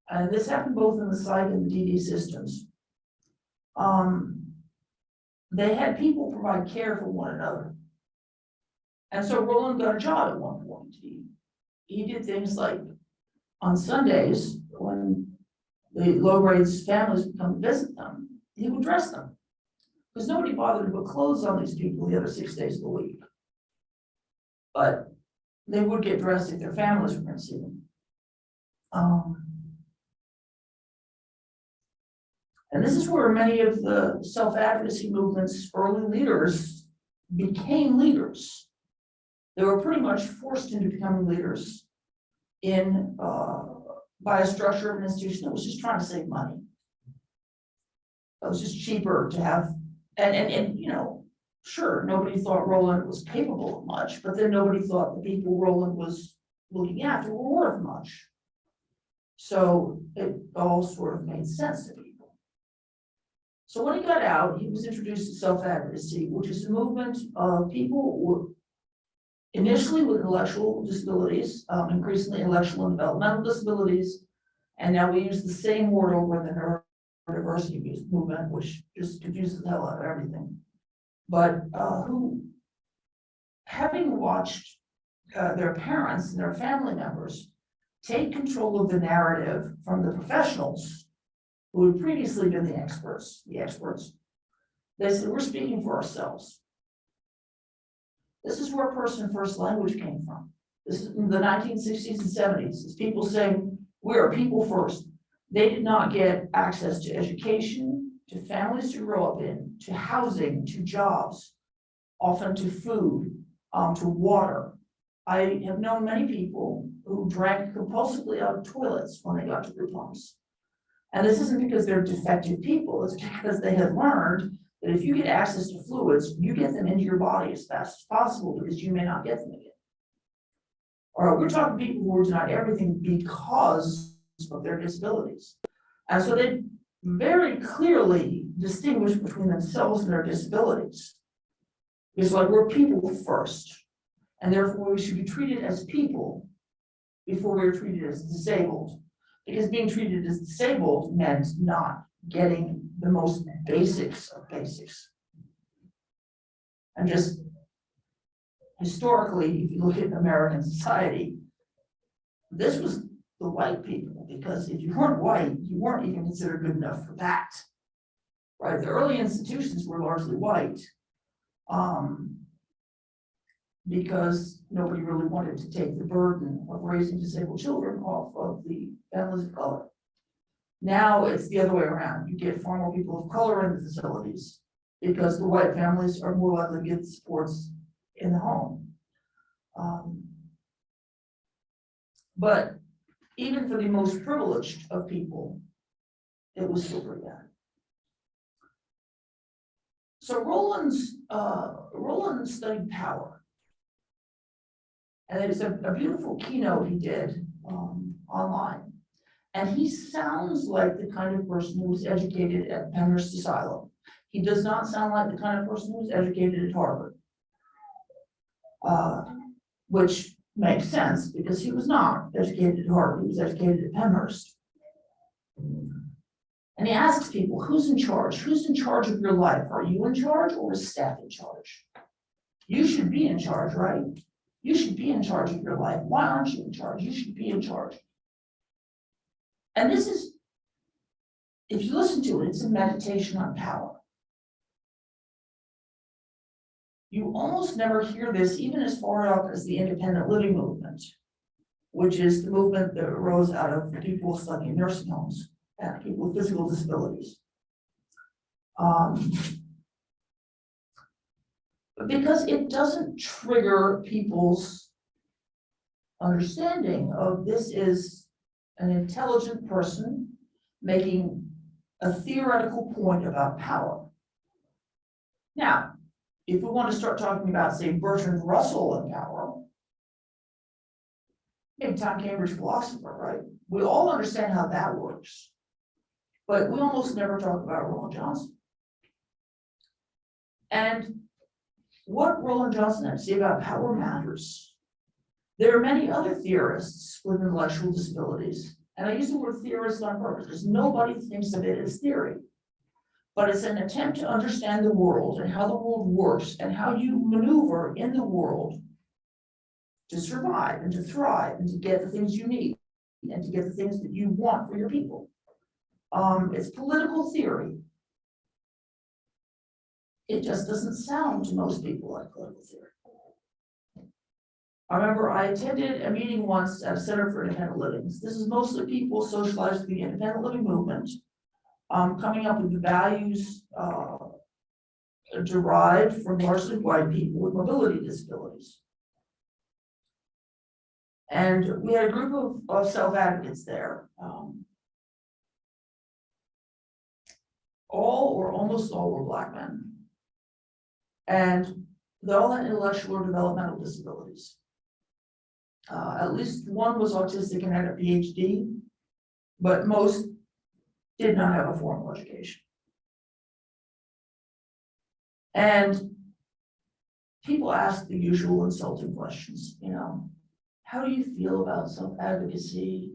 S5: and this happened both in the psych and the DD systems. they had people provide care for one another. And so Roland got a job at one point. He did things like on Sundays, when the low grades families would come visit them, he would dress them. Because nobody bothered to put clothes on these people the other 6 days of the week. But they would get dressed if their families were going to see them. And this is where many of the self-advocacy movement's early leaders became leaders. They were pretty much forced into becoming leaders in by a structure of an institution that was just trying to save money. It was just cheaper to have, and you know, sure, nobody thought Roland was capable of much, but then nobody thought the people Roland was looking after were worth much. So it all sort of made sense to people. So when he got out, he was introduced to self-advocacy, which is a movement of people initially with intellectual disabilities, increasingly intellectual and developmental disabilities, and now we use the same word over in the neurodiversity movement, which just confuses the hell out of everything. But who, having watched their parents and their family members take control of the narrative from the professionals who had previously been the experts, they said, we're speaking for ourselves. This is where person first language came from. This is in the 1960s and 70s. It's people saying, we are people first. They did not get access to education, to families to grow up in, to housing, to jobs, often to food, to water. I have known many people who drank compulsively out of toilets when they got to group homes. And this isn't because they're defective people, it's because they have learned that if you get access to fluids, you get them into your body as fast as possible because you may not get them again. All right, we're talking people who are denied everything because of their disabilities. And so they very clearly distinguish between themselves and their disabilities. It's like we're people first, and therefore we should be treated as people before we're treated as disabled. Because being treated as disabled meant not getting the most basics of basics. And just historically, if you look at American society, this was the white people, because if you weren't white, you weren't even considered good enough for that. Right? The early institutions were largely white, because nobody really wanted to take the burden of raising disabled children off of the families of color. Now it's the other way around. You get far more people of color in the facilities because the white families are more likely to get supports in the home. But even for the most privileged of people, it was still pretty bad. So Roland studied power. And it's a beautiful keynote he did online. And he sounds like the kind of person who was educated at Penhurst Asylum. He does not sound like the kind of person who was educated at Harvard, which makes sense because he was not educated at Harvard, he was educated at Penhurst. And he asks people, who's in charge? Who's in charge of your life? Are you in charge or is staff in charge? You should be in charge, right? You should be in charge of your life. Why aren't you in charge? You should be in charge. And this is, if you listen to it, it's a meditation on power. You almost never hear this, even as far up as the independent living movement, which is the movement that arose out of people stuck in nursing homes and people with physical disabilities. Because it doesn't trigger people's understanding of this is an intelligent person making a theoretical point about power. Now, if we want to start talking about, say, Bertrand Russell and power, big time Cambridge philosopher, right? We all understand how that works, but we almost never talk about Roland Johnson. And what Roland Johnson had to say about power matters. There are many other theorists with intellectual disabilities, and I use the word theorist on purpose because nobody thinks of it as theory. but it's an attempt to understand the world and how the world works and how you maneuver in the world to survive and to thrive and to get the things you need and to get the things that you want for your people. It's political theory. It just doesn't sound to most people like political theory. I remember I attended a meeting once at a Center for Independent Living. This is mostly people socialized through the independent living movement, coming up with the values derived from largely white people with mobility disabilities. And we had a group of self-advocates there. All or almost all were Black men. And they all had intellectual or developmental disabilities. At least one was autistic and had a PhD, but most did not have a formal education. And people ask the usual insulting questions, you know, how do you feel about self-advocacy?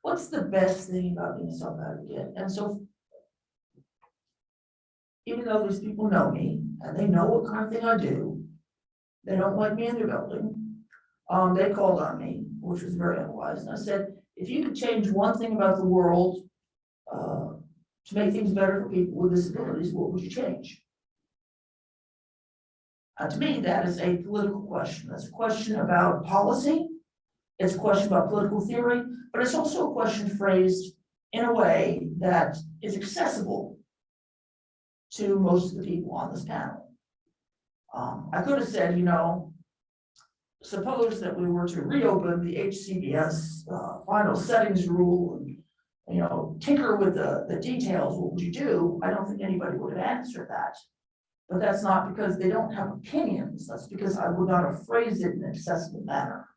S5: What's the best thing about being a self-advocate? And so, even though these people know me and they know what kind of thing I do, they don't like me in their building. They called on me, which was very unwise. And I said, if you could change one thing about the world to make things better for people with disabilities, what would you change? To me, that is a political question. That's a question about policy. It's a question about political theory, but it's also a question phrased in a way that is accessible to most of the people on this panel. I could have said, you know, suppose that we were to reopen the HCDS final settings rule and, you know, tinker with the details, what would you do? I don't think anybody would have answered that. But that's not because they don't have opinions. That's because I would not have phrased it in an accessible manner.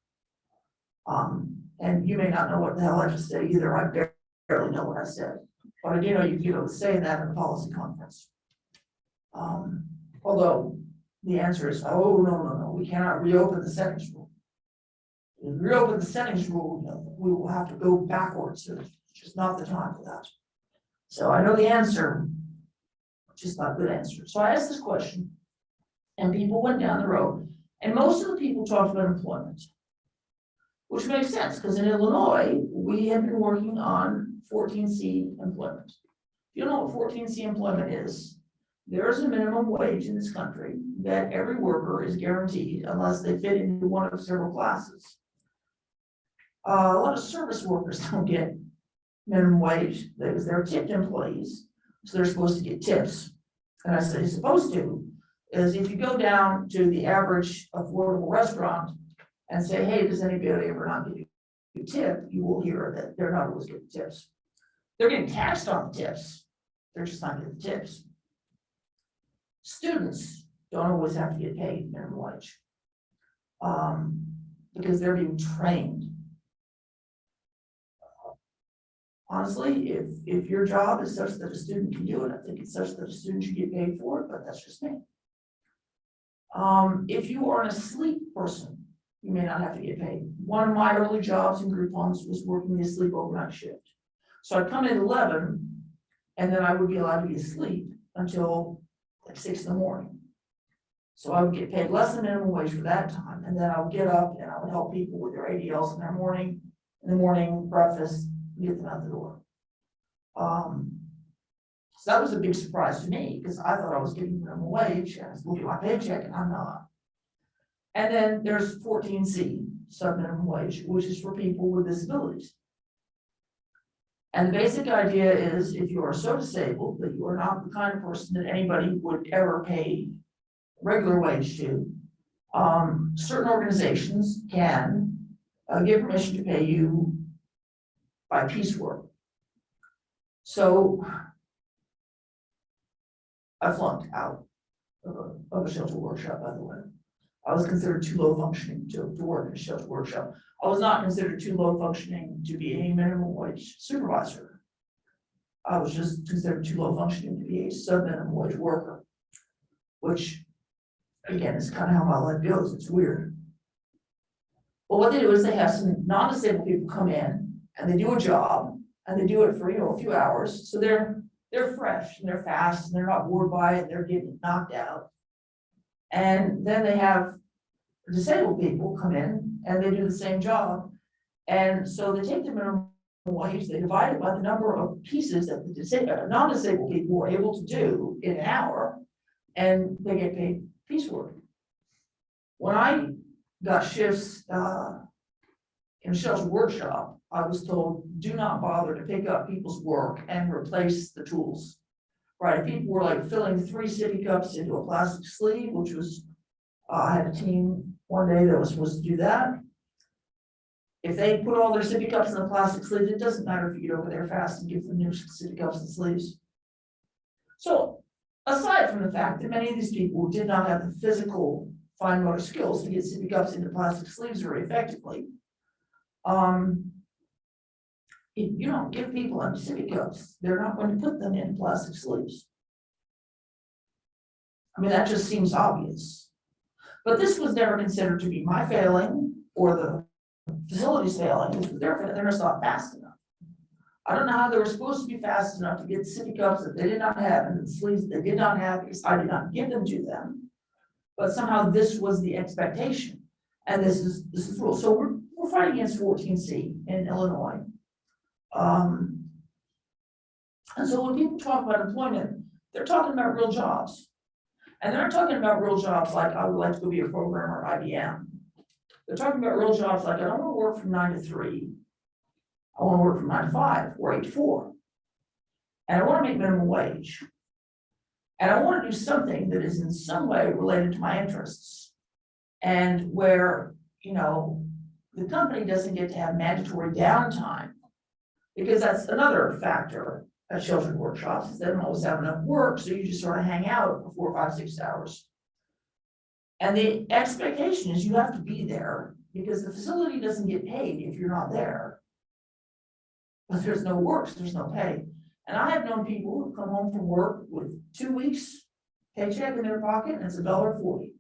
S5: And you may not know what the hell I just said either. I barely know what I said. But I do know you can say that in a policy conference. Although the answer is, oh, no, we cannot reopen the settings rule. If we reopen the settings rule, you know, we will have to go backwards. It's just not the time for that. So I know the answer, just not a good answer. So I asked this question, and people went down the road, and most of the people talked about employment, which makes sense because in Illinois, we have been working on 14C employment. If you don't know what 14C employment is, there's a minimum wage in this country that every worker is guaranteed unless they fit into one of several classes. A lot of service workers don't get minimum wage because they're tipped employees, so they're supposed to get tips. And I say you're supposed to, is if you go down to the average affordable restaurant and say, hey, does anybody ever not give you a tip, you will hear that they're not always getting tips. They're getting taxed on the tips, they're just not getting tips. Students don't always have to get paid minimum wage because they're being trained. Honestly, if your job is such that a student can do it, I think it's such that a student should get paid for it, but that's just me. If you are an asleep person, you may not have to get paid. One of my early jobs in group homes was working the sleep overnight shift. So I'd come in at 11 and then I would be allowed to be asleep until like 6 in the morning. So I would get paid less than minimum wage for that time. And then I would get up and I would help people with their ADLs in the morning breakfast, get them out the door. So that was a big surprise to me because I thought I was getting minimum wage and I was looking at my paycheck and I'm not. And then there's 14C, sub-minimum wage, which is for people with disabilities. And the basic idea is if you are so disabled that you are not the kind of person that anybody would ever pay regular wage to, certain organizations can give permission to pay you by piecework. So I flunked out of a shelter workshop, by the way. I was considered too low functioning to work in a shelter workshop. I was not considered too low functioning to be a minimum wage supervisor. I was just considered too low functioning to be a sub-minimum wage worker, which again is kind of how my life goes. It's weird. But what they do is they have some non-disabled people come in and they do a job and they do it for, you know, a few hours. So they're they're fresh and they're fast and they're not bored by it, they're getting knocked out. And then they have disabled people come in and they do the same job. And so they take the minimum wage, they divide it by the number of pieces that the non-disabled people were able to do in an hour, and they get paid piecework. When I got shifts in Michelle's workshop, I was told, do not bother to pick up people's work and replace the tools. Right, if people were like filling 3 sippy cups into a plastic sleeve, which was, I had a team one day that was supposed to do that. If they put all their sippy cups in the plastic sleeves, it doesn't matter if you get over there fast and give them new sippy cups and sleeves. So aside from the fact that many of these people did not have the physical fine motor skills to get sippy cups into plastic sleeves very effectively, if you don't give people empty sippy cups, they're not going to put them in plastic sleeves. I mean, that just seems obvious. But this was never considered to be my failing or the facility's failing. This was their failing. They're just not fast enough. I don't know how they were supposed to be fast enough to get sippy cups that they did not have and the sleeves that they did not have because I did not give them to them. But somehow this was the expectation. And this is the rule. So we're fighting against 14C in Illinois. And so when people talk about employment, they're talking about real jobs. And they're not talking about real jobs like I would like to go be a programmer at IBM. They're talking about real jobs like I don't want to work from 9 to 3. I want to work from 9 to 5 or 8 to 4. And I want to make minimum wage. And I want to do something that is in some way related to my interests. And where, you know, the company doesn't get to have mandatory downtime. Because that's another factor at children's workshops, is they don't always have enough work, so you just sort of hang out for 4, 5, 6 hours. And the expectation is you have to be there because the facility doesn't get paid if you're not there. But there's no work, so there's no pay. And I have known people who come home from work with 2 weeks paycheck in their pocket and it's $1.40.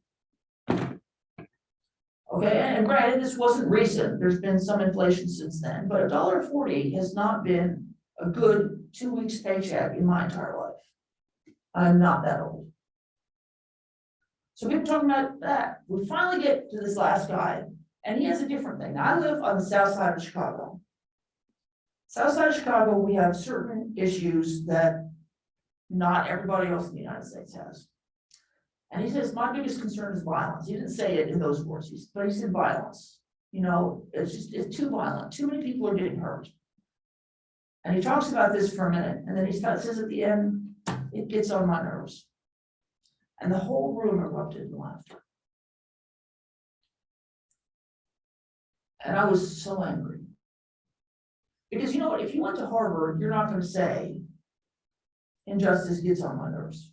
S5: Okay, and granted, this wasn't recent. There's been some inflation since then, but $1.40 has not been a good 2 weeks paycheck in my entire life. I'm not that old. So people talking about that. We finally get to this last guy, and he has a different thing. Now, I live on the south side of Chicago. South side of Chicago, we have certain issues that not everybody else in the United States has. And he says, my biggest concern is violence. He didn't say it in those words, but he said violence. You know, it's too violent. Too many people are getting hurt. And he talks about this for a minute, and then he says at the end, it gets on my nerves. And the whole room erupted in laughter. And I was so angry. Because you know what, if you went to Harvard, you're not going to say, injustice gets on my nerves.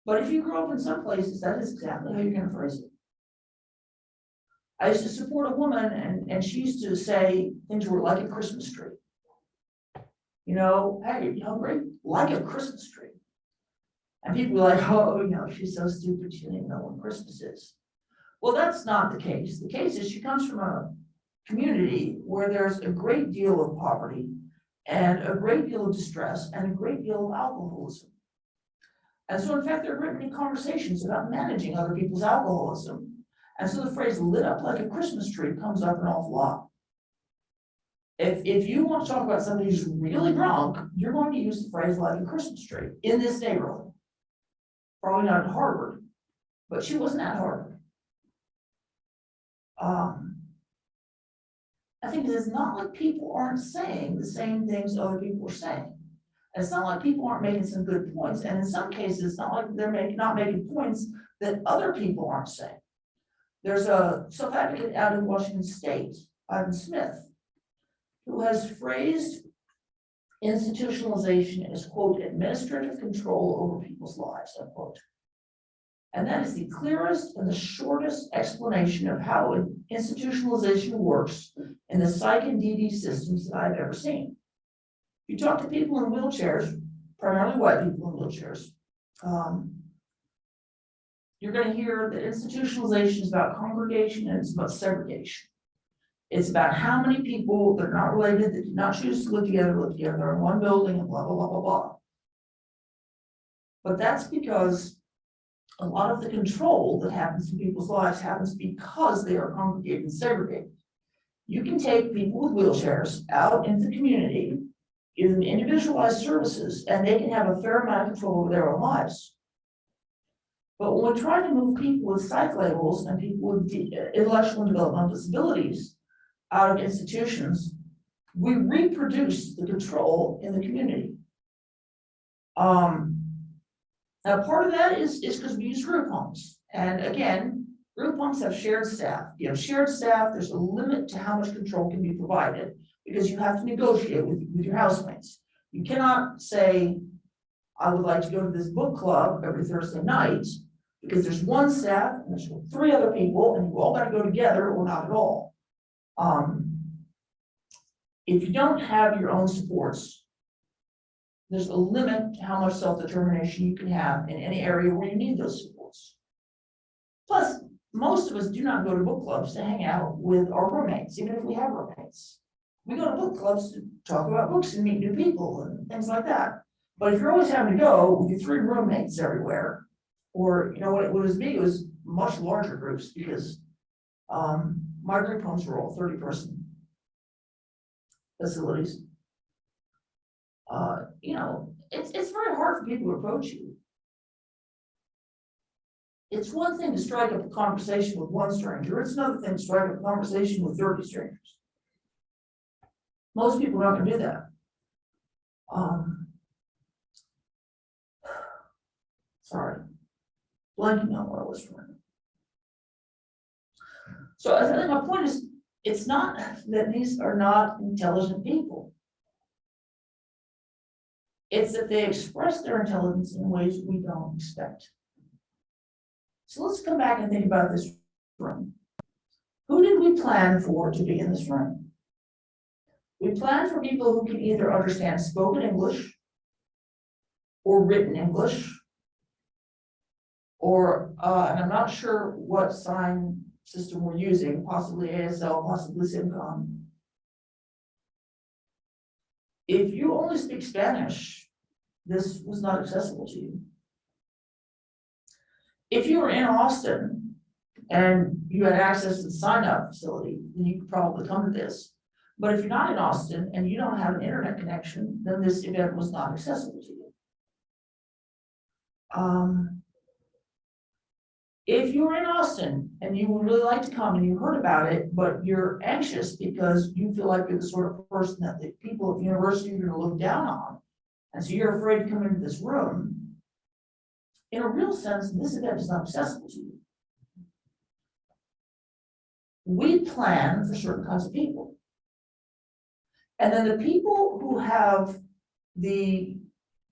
S5: But if you grew up in some places, that is exactly how you're going to phrase it. I used to support a woman, and she used to say things were like a Christmas tree. You know, hey, you know, great, like a Christmas tree. And people were like, oh, you know, she's so stupid, she didn't know when Christmas is. Well, that's not the case. The case is she comes from a community where there's a great deal of poverty and a great deal of distress and a great deal of alcoholism. And so, in fact, there are many conversations about managing other people's alcoholism. And so the phrase lit up like a Christmas tree comes up an awful lot. If you want to talk about somebody who's really drunk, you're going to use the phrase like a Christmas tree in this neighborhood. Probably not at Harvard, but she wasn't at Harvard. I think it's not like people aren't saying the same things other people are saying. It's not like people aren't making some good points. And in some cases, it's not like they're not making points that other people aren't saying. There's a self-advocate out in Washington State, Ivan Smith, who has phrased institutionalization as, quote, administrative control over people's lives, unquote. And that is the clearest and the shortest explanation of how institutionalization works in the psych and DD systems that I've ever seen. If you talk to people in wheelchairs, primarily white people in wheelchairs, you're going to hear that institutionalization is about congregation and it's about segregation. It's about how many people that are not related, that do not choose to live together in one building and blah, blah, blah, blah, blah. But that's because a lot of the control that happens in people's lives happens because they are congregated and segregated. You can take people with wheelchairs out into the community, give them individualized services, and they can have a fair amount of control over their own lives. But when we try to move people with psych labels and people with intellectual and developmental disabilities out of institutions, we reproduce the control in the community. Now, part of that is because we use group homes. And again, group homes have shared staff. You have shared staff, there's a limit to how much control can be provided because you have to negotiate with your housemates. You cannot say, I would like to go to this book club every Thursday night because there's one staff and there's 3 other people and you all got to go together or not at all. If you don't have your own supports, there's a limit to how much self-determination you can have in any area where you need those supports. Plus, most of us do not go to book clubs to hang out with our roommates, even if we have roommates. We go to book clubs to talk about books and meet new people and things like that. But if you're always having to go with your 3 roommates everywhere, or you know what it was me, it was much larger groups because my group homes were all 30-person facilities. You know, it's very hard for people to approach you. It's one thing to strike up a conversation with one stranger. It's another thing to strike up a conversation with 30 strangers. Most people are not going to do that. Sorry, blanking on what I was trying. So I think my point is, it's not that these are not intelligent people. It's that they express their intelligence in ways we don't expect. So let's come back and think about this room. Who did we plan for to be in this room? We planned for people who can either understand spoken English or written English, or, and I'm not sure what sign system we're using, possibly ASL, possibly SIMCOM. If you only speak Spanish, this was not accessible to you. If you were in Austin and you had access to the sign-up facility, then you could probably come to this. But if you're not in Austin and you don't have an internet connection, then this event was not accessible to you. If you were in Austin and you would really like to come and you heard about it, but you're anxious because you feel like you're the sort of person that the people at the university are going to look down on, and so you're afraid to come into this room, in a real sense, this event is not accessible to you. We plan for certain kinds of people. And then the people who have the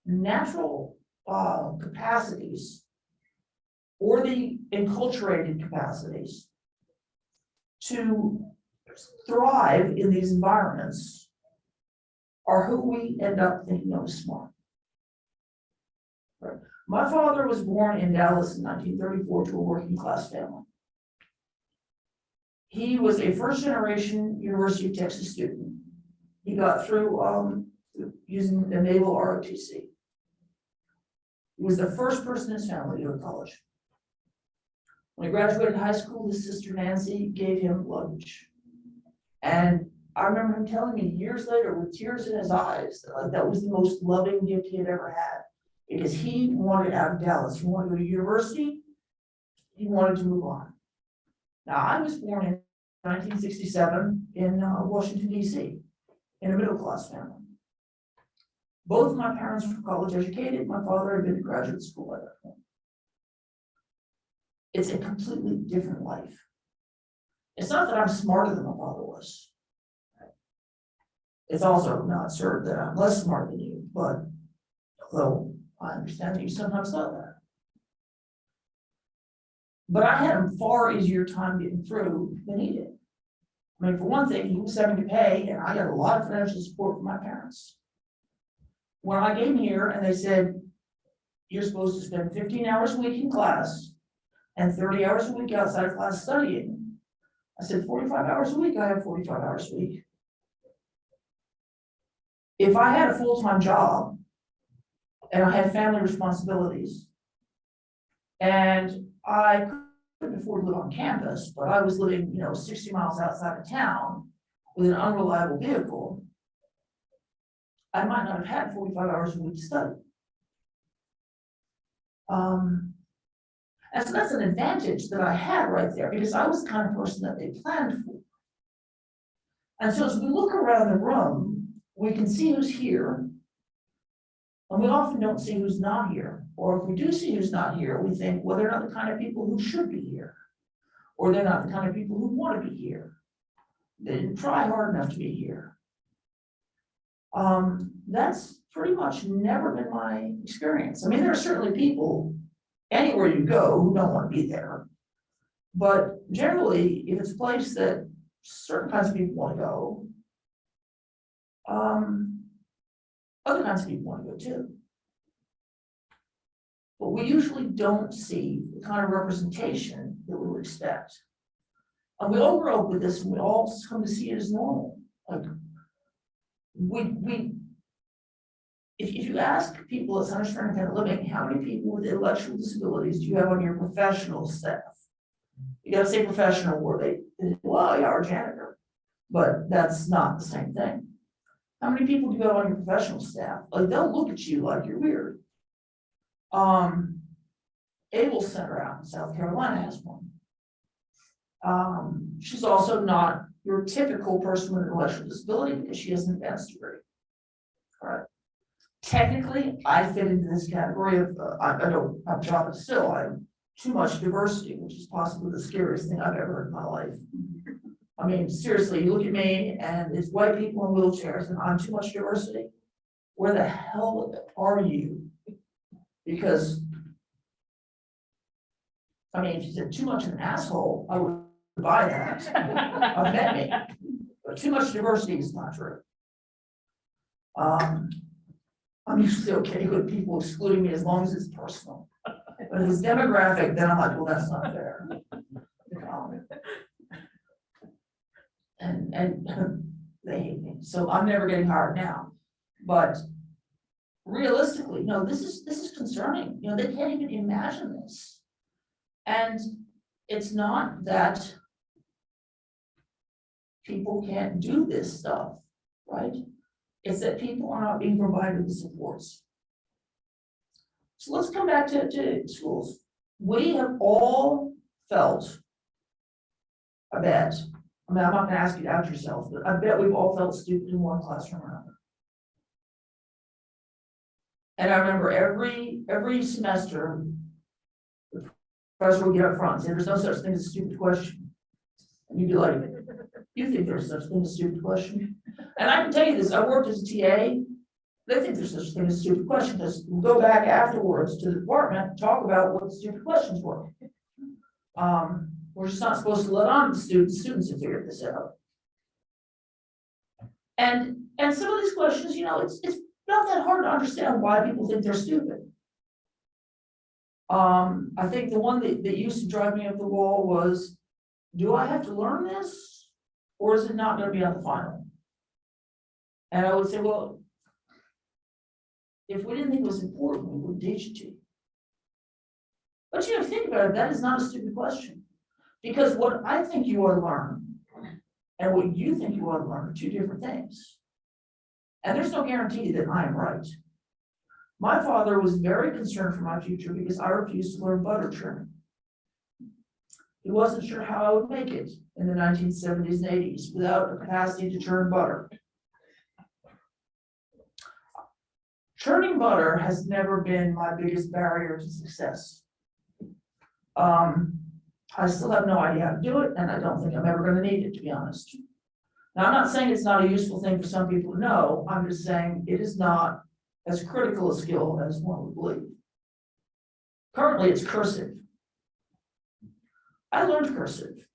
S5: natural capacities or the enculturated capacities to thrive in these environments are who we end up thinking of as smart. Right. My father was born in Dallas in 1934 to a working class family. He was a first-generation University of Texas student. He got through using the naval ROTC. He was the first person in his family to go to college. When he graduated high school, his sister Nancy gave him luggage. And I remember him telling me years later with tears in his eyes that that was the most loving gift he had ever had, because he wanted out of Dallas. He wanted to go to university. He wanted to move on. Now, I was born in 1967 in Washington, D.C., in a middle-class family. Both of my parents were college educated. My father had been to graduate school at that point. It's a completely different life. It's not that I'm smarter than my father was. It's also not certain that I'm less smart than you, but although I understand that you sometimes thought that. But I had a far easier time getting through than he did. I mean, for one thing, he was having to pay, and I got a lot of financial support from my parents. When I came here and they said, you're supposed to spend 15 hours a week in class and 30 hours a week outside of class studying, I said, 45 hours a week, I have 45 hours a week. If I had a full-time job and I had family responsibilities and I couldn't afford to live on campus, but I was living, 60 miles outside of town with an unreliable vehicle, I might not have had 45 hours a week to study. And so that's an advantage that I had right there because I was the kind of person that they planned for. And so as we look around the room, we can see who's here. And we often don't see who's not here. Or if we do see who's not here, we think, well, they're not the kind of people who should be here. Or they're not the kind of people who want to be here. They didn't try hard enough to be here. That's pretty much never been my experience. I mean, there are certainly people anywhere you go who don't want to be there. But generally, if it's a place that certain kinds of people want to go, other kinds of people want to go too. But we usually don't see the kind of representation that we would expect. And we all grow up with this and we all come to see it as normal. Like if you ask people at Centers for Independent Living, how many people with intellectual disabilities do you have on your professional staff? You gotta say professional, or well, yeah, our janitor, but that's not the same thing. How many people do you have on your professional staff? Like they'll look at you like you're weird. Able Center out in South Carolina has one. She's also not your typical person with an intellectual disability because she has an advanced degree. All right. Technically, I fit into this category of, I don't have a job, but still, I have too much diversity, which is possibly the scariest thing I've ever heard in my life. I mean, seriously, you look at me and it's white people in wheelchairs and I'm too much diversity. Where the hell are you? Because, I mean, if you said too much of an asshole, I would buy that. I've met me. But too much diversity is not true. I'm usually okay with people excluding me as long as it's personal. But if it's demographic, then I'm like, well, that's not fair. And they hate me, so I'm never getting hired now. But realistically, no, this is concerning. They can't even imagine this. And it's not that people can't do this stuff, right? It's that people are not being provided with supports. So let's come back to schools. We have all felt, I bet, I mean, I'm not gonna ask you to out yourselves, but I bet we've all felt stupid in one classroom or another. And I remember every semester, the professor would get up front and say, there's no such thing as a stupid question. And you'd be like, you think there's such thing as a stupid question? And I can tell you this, I worked as a TA, they think there's such thing as a stupid question, because we'll go back afterwards to the department and talk about what the stupid questions were. We're just not supposed to let on to the students have figured this out. And some of these questions, it's not that hard to understand why people think they're stupid. I think the one that used to drive me up the wall was, do I have to learn this? Or is it not going to be on the final? And I would say, well, if we didn't think it was important, we would teach it to you. But think about it, that is not a stupid question. Because what I think you ought to learn and what you think you ought to learn are two different things. And there's no guarantee that I am right. My father was very concerned for my future because I refused to learn butter churning. He wasn't sure how I would make it in the 1970s and 80s without a capacity to churn butter. Churning butter has never been my biggest barrier to success. I still have no idea how to do it, and I don't think I'm ever going to need it, to be honest. Now, I'm not saying it's not a useful thing for some people to know. I'm just saying it is not as critical a skill as one would believe. Currently, it's cursive. I learned cursive.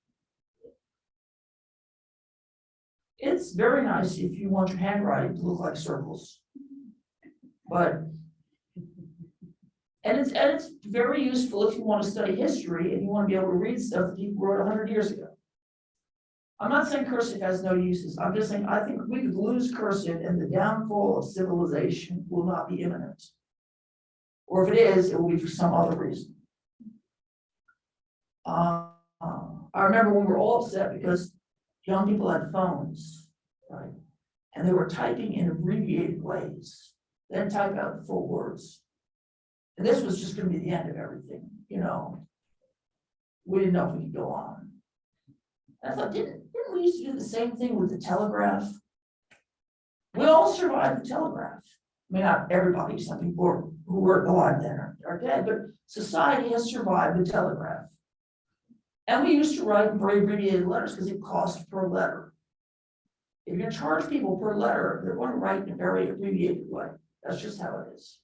S5: It's very nice if you want your handwriting to look like circles. And it's very useful if you want to study history and you want to be able to read stuff that people wrote 100 years ago. I'm not saying cursive has no uses. I'm just saying, I think we could lose cursive and the downfall of civilization will not be imminent. Or if it is, it will be for some other reason. I remember when we were all upset because young people had phones, right? And they were typing in abbreviated ways, then type out the full words. And this was just gonna be the end of everything, you know? We didn't know if we could go on. And I thought, didn't we used to do the same thing with the telegraph? We all survived the telegraph. I mean, not everybody, some people who were alive then are dead, but society has survived the telegraph. And we used to write very abbreviated letters because it cost per letter. If you charge people per letter, they're going to write in a very abbreviated way. That's just how it is.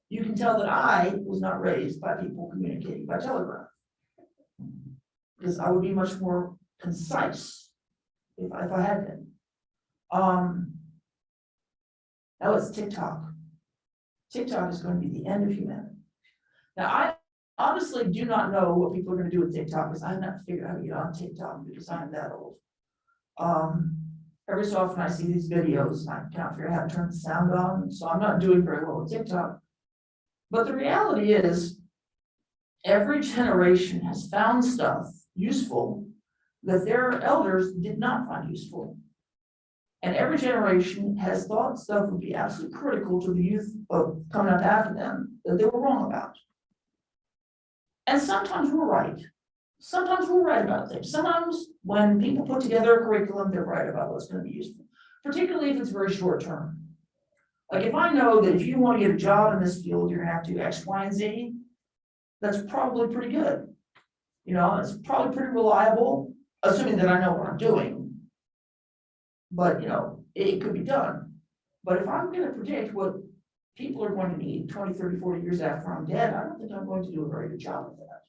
S5: You can tell that I was not raised by people communicating by telegraph. Because I would be much more concise if I had been. Now it's TikTok. TikTok is going to be the end of humanity. Now I honestly do not know what people are going to do with TikTok because I have not figured out how to get on TikTok because I'm that old. Every so often I see these videos and I can't figure out how to turn the sound on, so I'm not doing very well with TikTok. But the reality is, every generation has found stuff useful that their elders did not find useful. And every generation has thought stuff would be absolutely critical to the youth of coming up after them that they were wrong about. And sometimes we're right. Sometimes we're right about things. Sometimes when people put together a curriculum, they're right about what's going to be useful, particularly if it's very short term. Like if I know that if you want to get a job in this field, you're going to have to do X, Y, and Z, that's probably pretty good. You know, it's probably pretty reliable, assuming that I know what I'm doing. But, you know, it could be done. But if I'm going to predict what people are going to need 20, 30, 40 years after I'm dead, I don't think I'm going to do a very good job of that.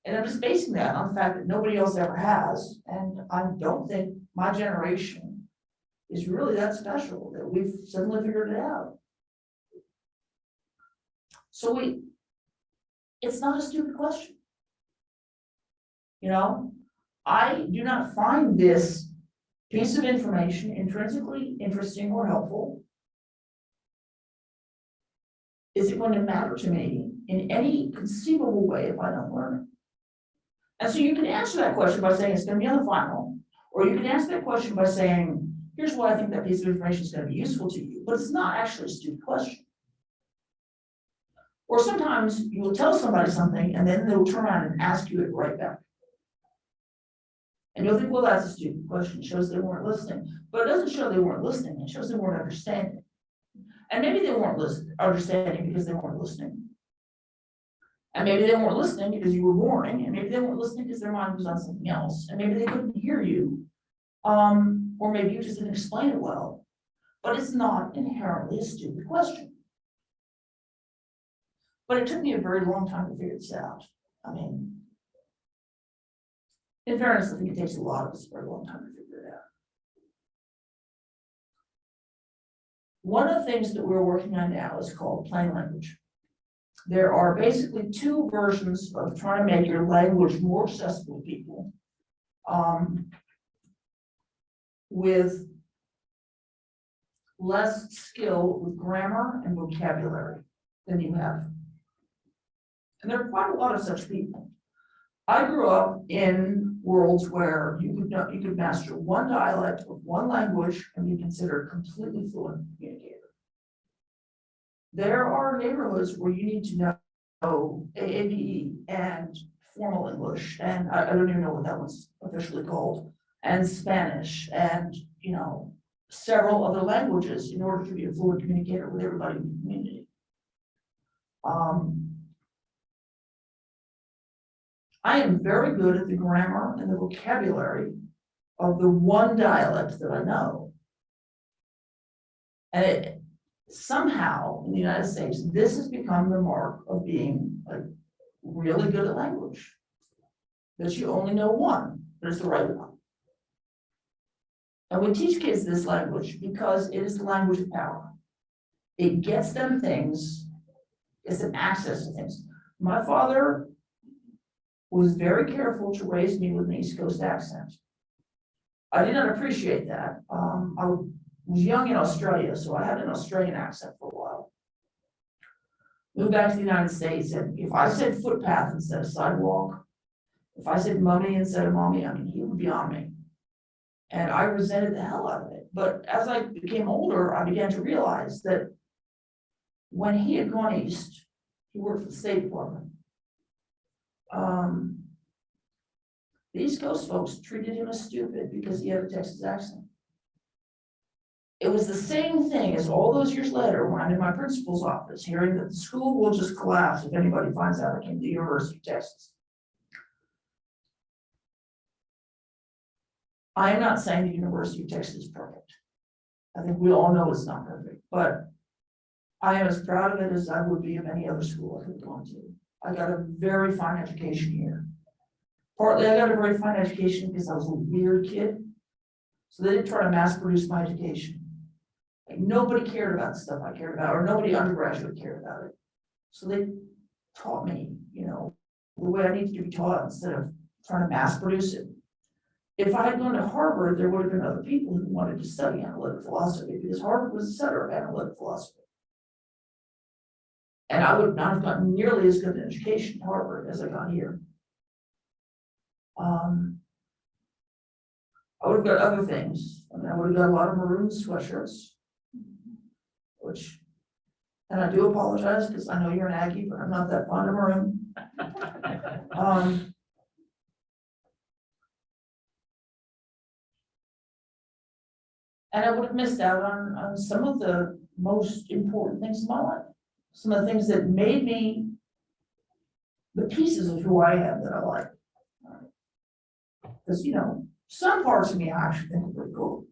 S5: And I'm just basing that on the fact that nobody else ever has. And I don't think my generation is really that special that we've suddenly figured it out. So it's not a stupid question. You know, I do not find this piece of information intrinsically interesting or helpful. Is it going to matter to me in any conceivable way if I don't learn it? And so you can answer that question by saying it's going to be on the final, or you can answer that question by saying, here's why I think that piece of information is going to be useful to you, but it's not actually a stupid question. Or sometimes you will tell somebody something and then they'll turn around and ask you it right back. And you'll think, well, that's a stupid question. It shows they weren't listening. But it doesn't show they weren't listening. It shows they weren't understanding. And maybe they weren't understanding because they weren't listening. And maybe they weren't listening because you were boring. And maybe they weren't listening because their mind was on something else. And maybe they couldn't hear you. Or maybe you just didn't explain it well. But it's not inherently a stupid question. But it took me a very long time to figure this out. I mean, in fairness, I think it takes a lot of us a very long time to figure it out. One of the things that we're working on now is called plain language. There are basically two versions of trying to make your language more accessible to people with less skill with grammar and vocabulary than you have. And there are quite a lot of such people. I grew up in worlds where you could master one dialect of one language and be considered a completely fluent communicator. There are neighborhoods where you need to know AABE and formal English, and I don't even know what that one's officially called, and Spanish, and you know, several other languages in order to be a fluent communicator with everybody in the community. I am very good at the grammar and the vocabulary of the one dialect that I know. And somehow in the United States, this has become the mark of being like really good at language. That you only know one, but it's the right one. And we teach kids this language because it is the language of power. It gets them things, it's an access to things. My father was very careful to raise me with an East Coast accent. I did not appreciate that. I was young in Australia, so I had an Australian accent for a while. Moved back to the United States, and if I said footpath instead of sidewalk, if I said mummy instead of mommy, I mean, he would be on me. And I resented the hell out of it. But as I became older, I began to realize that when he had gone east, he worked for the State Department. The East Coast folks treated him as stupid because he had a Texas accent. It was the same thing as all those years later when I'm in my principal's office, hearing that the school will just collapse if anybody finds out I came to the University of Texas. I am not saying the University of Texas is perfect. I think we all know it's not perfect, but I am as proud of it as I would be of any other school I could have gone to. I got a very fine education here. Partly I got a very fine education because I was a weird kid. So they didn't try to mass produce my education. Like nobody cared about the stuff I cared about, or nobody undergraduate cared about it. So they taught me, you know, the way I needed to be taught instead of trying to mass produce it. If I had gone to Harvard, there would have been other people who wanted to study analytic philosophy because Harvard was the center of analytic philosophy. And I would not have gotten nearly as good an education at Harvard as I got here. I would have got other things. I mean, I would have got a lot of maroon sweatshirts, which, and I do apologize because I know you're an Aggie, but I'm not that fond of maroon. And I would have missed out on some of the most important things in my life. Some of the things that made me the pieces of who I am that I like. Because, you know, some parts of me I actually think are pretty cool.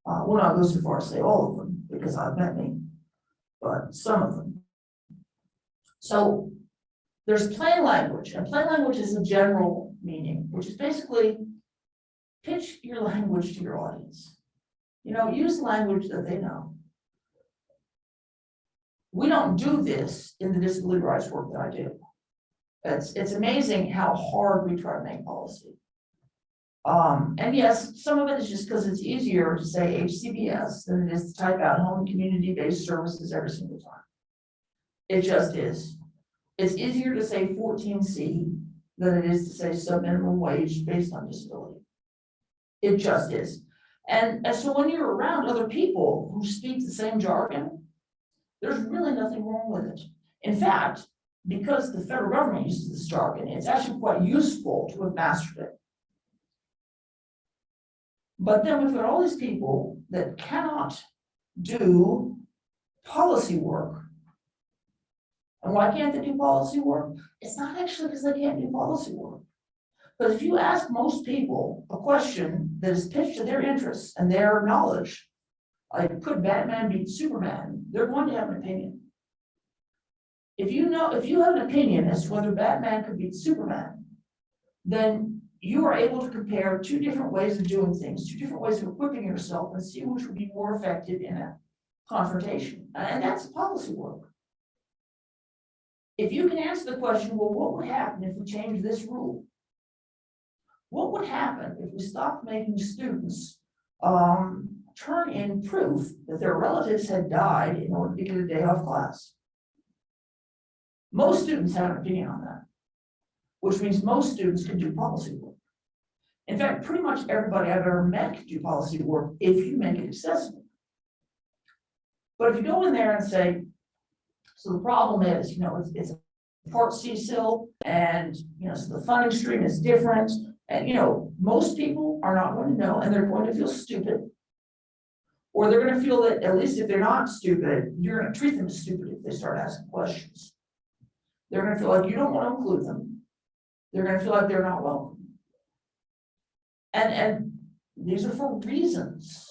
S5: We'll not go so far as to say all of them because I've met me, but some of them. So there's plain language, and plain language is a general meaning, which is basically pitch your language to your audience. You know, use language that they know. We don't do this in the disability rights work that I do. It's amazing how hard we try to make policy. And yes, some of it is just because it's easier to say HCBS than it is to type out home and community-based services every single time. It just is. It's easier to say 14C than it is to say sub-minimum wage based on disability. It just is. And so when you're around other people who speak the same jargon, there's really nothing wrong with it. In fact, because the federal government uses this jargon, it's actually quite useful to have mastered it. But then we've got all these people that cannot do policy work. And why can't they do policy work? It's not actually because they can't do policy work. But if you ask most people a question that is pitched to their interests and their knowledge, like could Batman beat Superman, they're going to have an opinion. If you have an opinion as to whether Batman could beat Superman, then you are able to compare two different ways of doing things, two different ways of equipping yourself, and see which would be more effective in a confrontation. And that's policy work. If you can answer the question, well, what would happen if we changed this rule? What would happen if we stopped making students turn in proof that their relatives had died in order to get a day off class? Most students have an opinion on that, which means most students can do policy work. In fact, pretty much everybody I've ever met can do policy work if you make it accessible. But if you go in there and say, so the problem is, you know, it's a Part C SIL, and, you know, so the funding stream is different. And, you know, most people are not going to know, and they're going to feel stupid. Or they're going to feel that, at least if they're not stupid, you're going to treat them as stupid if they start asking questions. They're going to feel like you don't want to include them. They're going to feel like they're not welcome. And these are for reasons.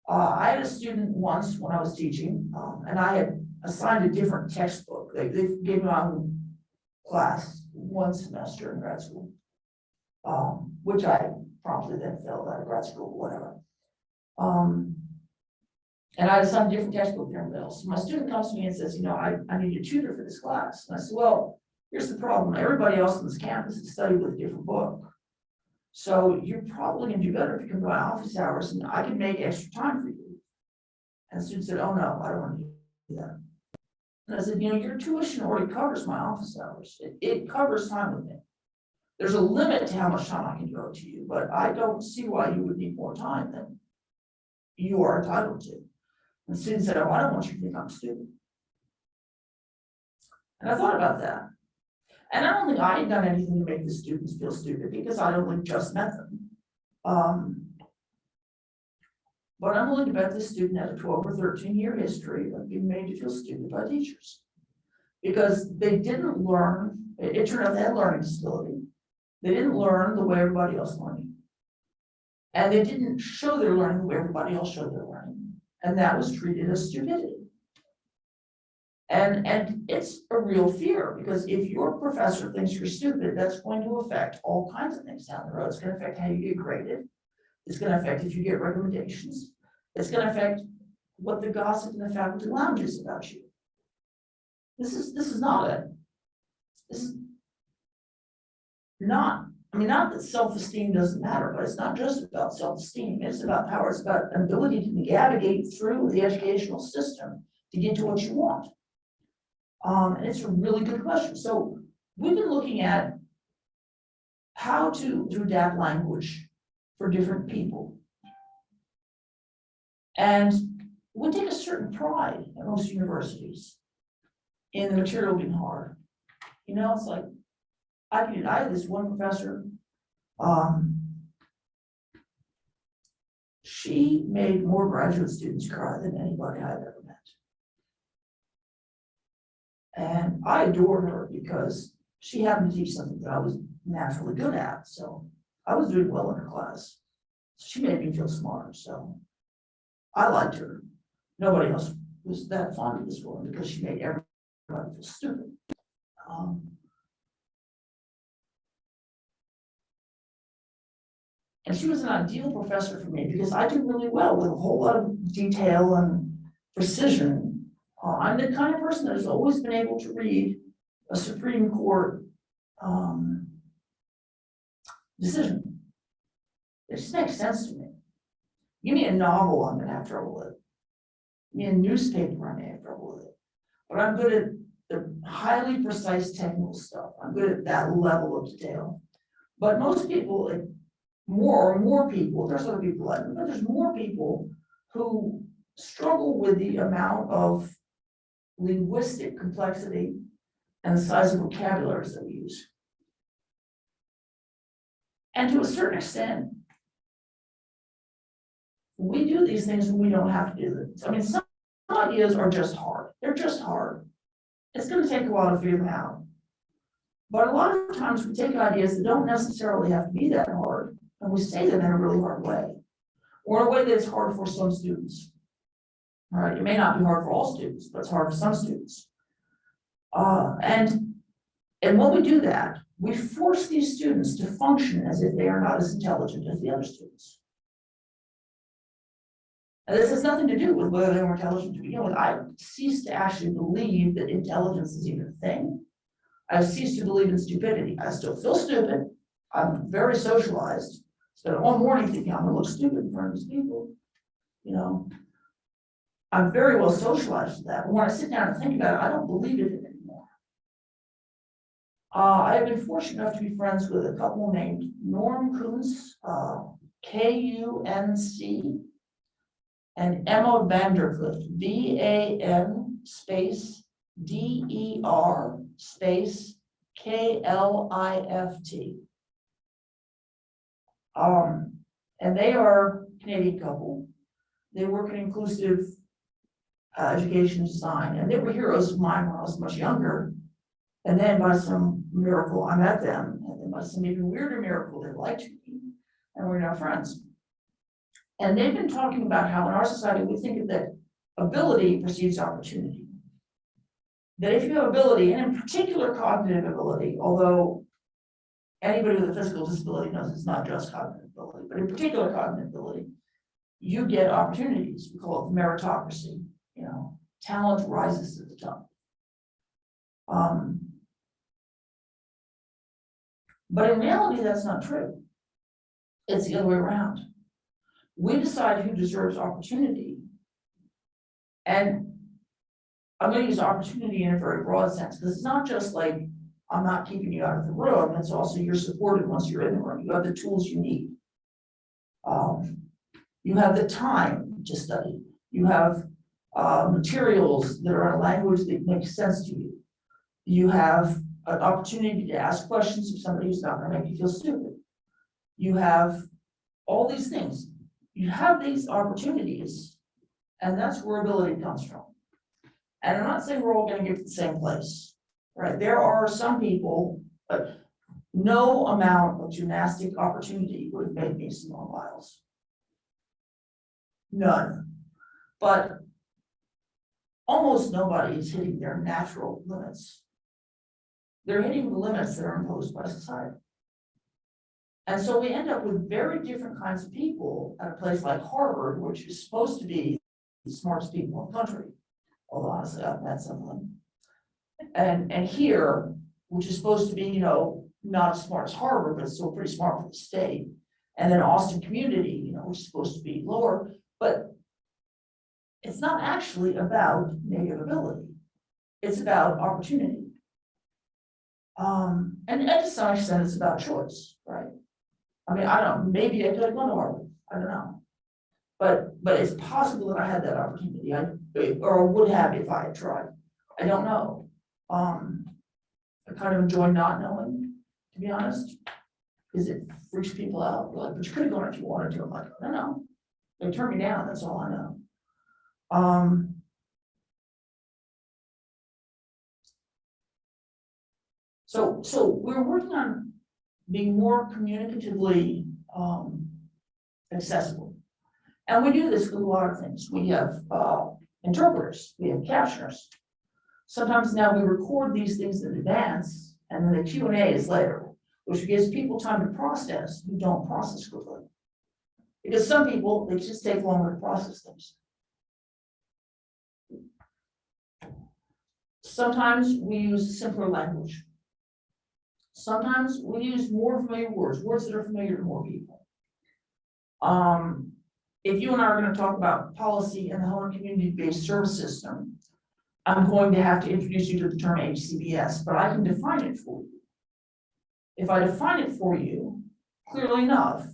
S5: I had a student once when I was teaching, and I had assigned a different textbook. They gave me my own class one semester in grad school, which I promptly then failed out of grad school, whatever. And I assigned a different textbook there in the middle. So my student comes to me and says, you know, I need a tutor for this class. And I said, well, here's the problem. Everybody else on this campus has studied with a different book. So you're probably gonna do better if you come to my office hours and I can make extra time for you. And the student said, oh no, I don't want to do that. And I said, you know, your tuition already covers my office hours. It covers time with me. There's a limit to how much time I can devote to you, but I don't see why you would need more time than you are entitled to. And the student said, oh, I don't want you to think I'm stupid. And I thought about that. And I don't think I had done anything to make the students feel stupid because I only just met them. But I'm willing to bet this student had a 12 or 13-year history of being made to feel stupid by teachers. Because they didn't learn, it turned out they had a learning disability. They didn't learn the way everybody else learned. And they didn't show their learning the way everybody else showed their learning. And that was treated as stupidity. And it's a real fear, because if your professor thinks you're stupid, that's going to affect all kinds of things down the road. It's going to affect how you get graded. It's going to affect if you get recommendations. It's going to affect what the gossip in the faculty lounge is about you. This is not, I mean, not that self-esteem doesn't matter, but it's not just about self-esteem. It's about power. It's about ability to navigate through the educational system to get to what you want. And it's a really good question. So we've been looking at how to adapt language for different people. And we take a certain pride at most universities in the material being hard. You know, it's like, I had this one professor, she made more graduate students cry than anybody I've ever met. And I adored her because she happened to teach something that I was naturally good at. So I was doing well in her class. She made me feel smart. So I liked her. Nobody else was that fond of this woman because she made everybody feel stupid. And she was an ideal professor for me because I did really well with a whole lot of detail and precision. I'm the kind of person that has always been able to read a Supreme Court decision. It just makes sense to me. Give me a novel, I'm gonna have trouble with it. Give me a newspaper, I may have trouble with it. But I'm good at the highly precise technical stuff. I'm good at that level of detail. But most people, more people, there's other people like me, but there's more people who struggle with the amount of linguistic complexity and the size of vocabularies that we use. And to a certain extent, we do these things when we don't have to do them. I mean, some ideas are just hard. They're just hard. It's going to take a while to figure them out. But a lot of times we take ideas that don't necessarily have to be that hard, and we say them in a really hard way, or in a way that is hard for some students. All right, it may not be hard for all students, but it's hard for some students. And when we do that, we force these students to function as if they are not as intelligent as the other students. And this has nothing to do with whether they were intelligent to begin with. I've ceased to actually believe that intelligence is even a thing. I've ceased to believe in stupidity. I still feel stupid. I'm very socialized. Spent all morning thinking I'm gonna look stupid in front of these people. You know, I'm very well socialized to that. But when I sit down and think about it, I don't believe it anymore. I have been fortunate enough to be friends with a couple named Norm Kunz, K-U-N-C, and Emma Vanderclift, V-A-N space D-E-R space K-L-I-F-T. And they are a Canadian couple. They work in inclusive education design, and they were heroes of mine when I was much younger. And then by some miracle, I met them, and then by some even weirder miracle, they liked me, and we're now friends. And they've been talking about how in our society we think that ability precedes opportunity. That if you have ability, and in particular cognitive ability, although anybody with a physical disability knows it's not just cognitive ability, but in particular cognitive ability, you get opportunities. We call it meritocracy. You know, talent rises to the top. But in reality, that's not true. It's the other way around. We decide who deserves opportunity. And I'm going to use opportunity in a very broad sense, because it's not just like, I'm not keeping you out of the room, it's also you're supported once you're in the room. You have the tools you need. You have the time to study. You have materials that are in a language that makes sense to you. You have an opportunity to ask questions of somebody who's not going to make you feel stupid. You have all these things. You have these opportunities, and that's where ability comes from. And I'm not saying we're all going to get to the same place, right? There are some people, but no amount of gymnastic opportunity would have made me Simone Biles. None. But almost nobody is hitting their natural limits. They're hitting the limits that are imposed by society. And so we end up with very different kinds of people at a place like Harvard, which is supposed to be the smartest people in the country. Although honestly, I've met some of them. And here, which is supposed to be, you know, not as smart as Harvard, but still pretty smart for the state. And then Austin Community, you know, which is supposed to be lower, but it's not actually about native ability. It's about opportunity. And to some extent, it's about choice, right? I mean, I don't know, maybe I could have gone to Harvard, I don't know. But it's possible that I had that opportunity, or would have if I had tried. I don't know. I kind of enjoy not knowing, to be honest, because it freaks people out. They're like, but you could have gone if you wanted to. I'm like, I don't know. They turned me down, that's all I know. So we're working on being more communicatively accessible. And we do this with a lot of things. We have interpreters, we have captioners. Sometimes now we record these things in advance, and then the Q&A is later, which gives people time to process who don't process quickly. Because some people, they just take longer to process things. Sometimes we use simpler language. Sometimes we use more familiar words that are familiar to more people. If you and I are going to talk about policy in the home and community-based service system, I'm going to have to introduce you to the term HCBS, but I can define it for you. If I define it for you clearly enough,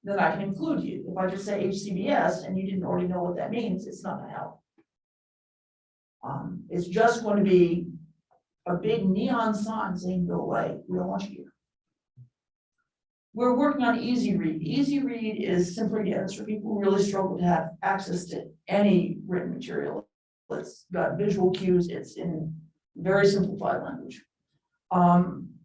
S5: then I can include you. If I just say HCBS and you didn't already know what that means, it's not going to help. It's just going to be a big neon sign saying go away. We don't want you here. We're working on Easy Read. Easy Read is simply for people who really struggle to have access to any written material. It's got visual cues. It's in very simplified language.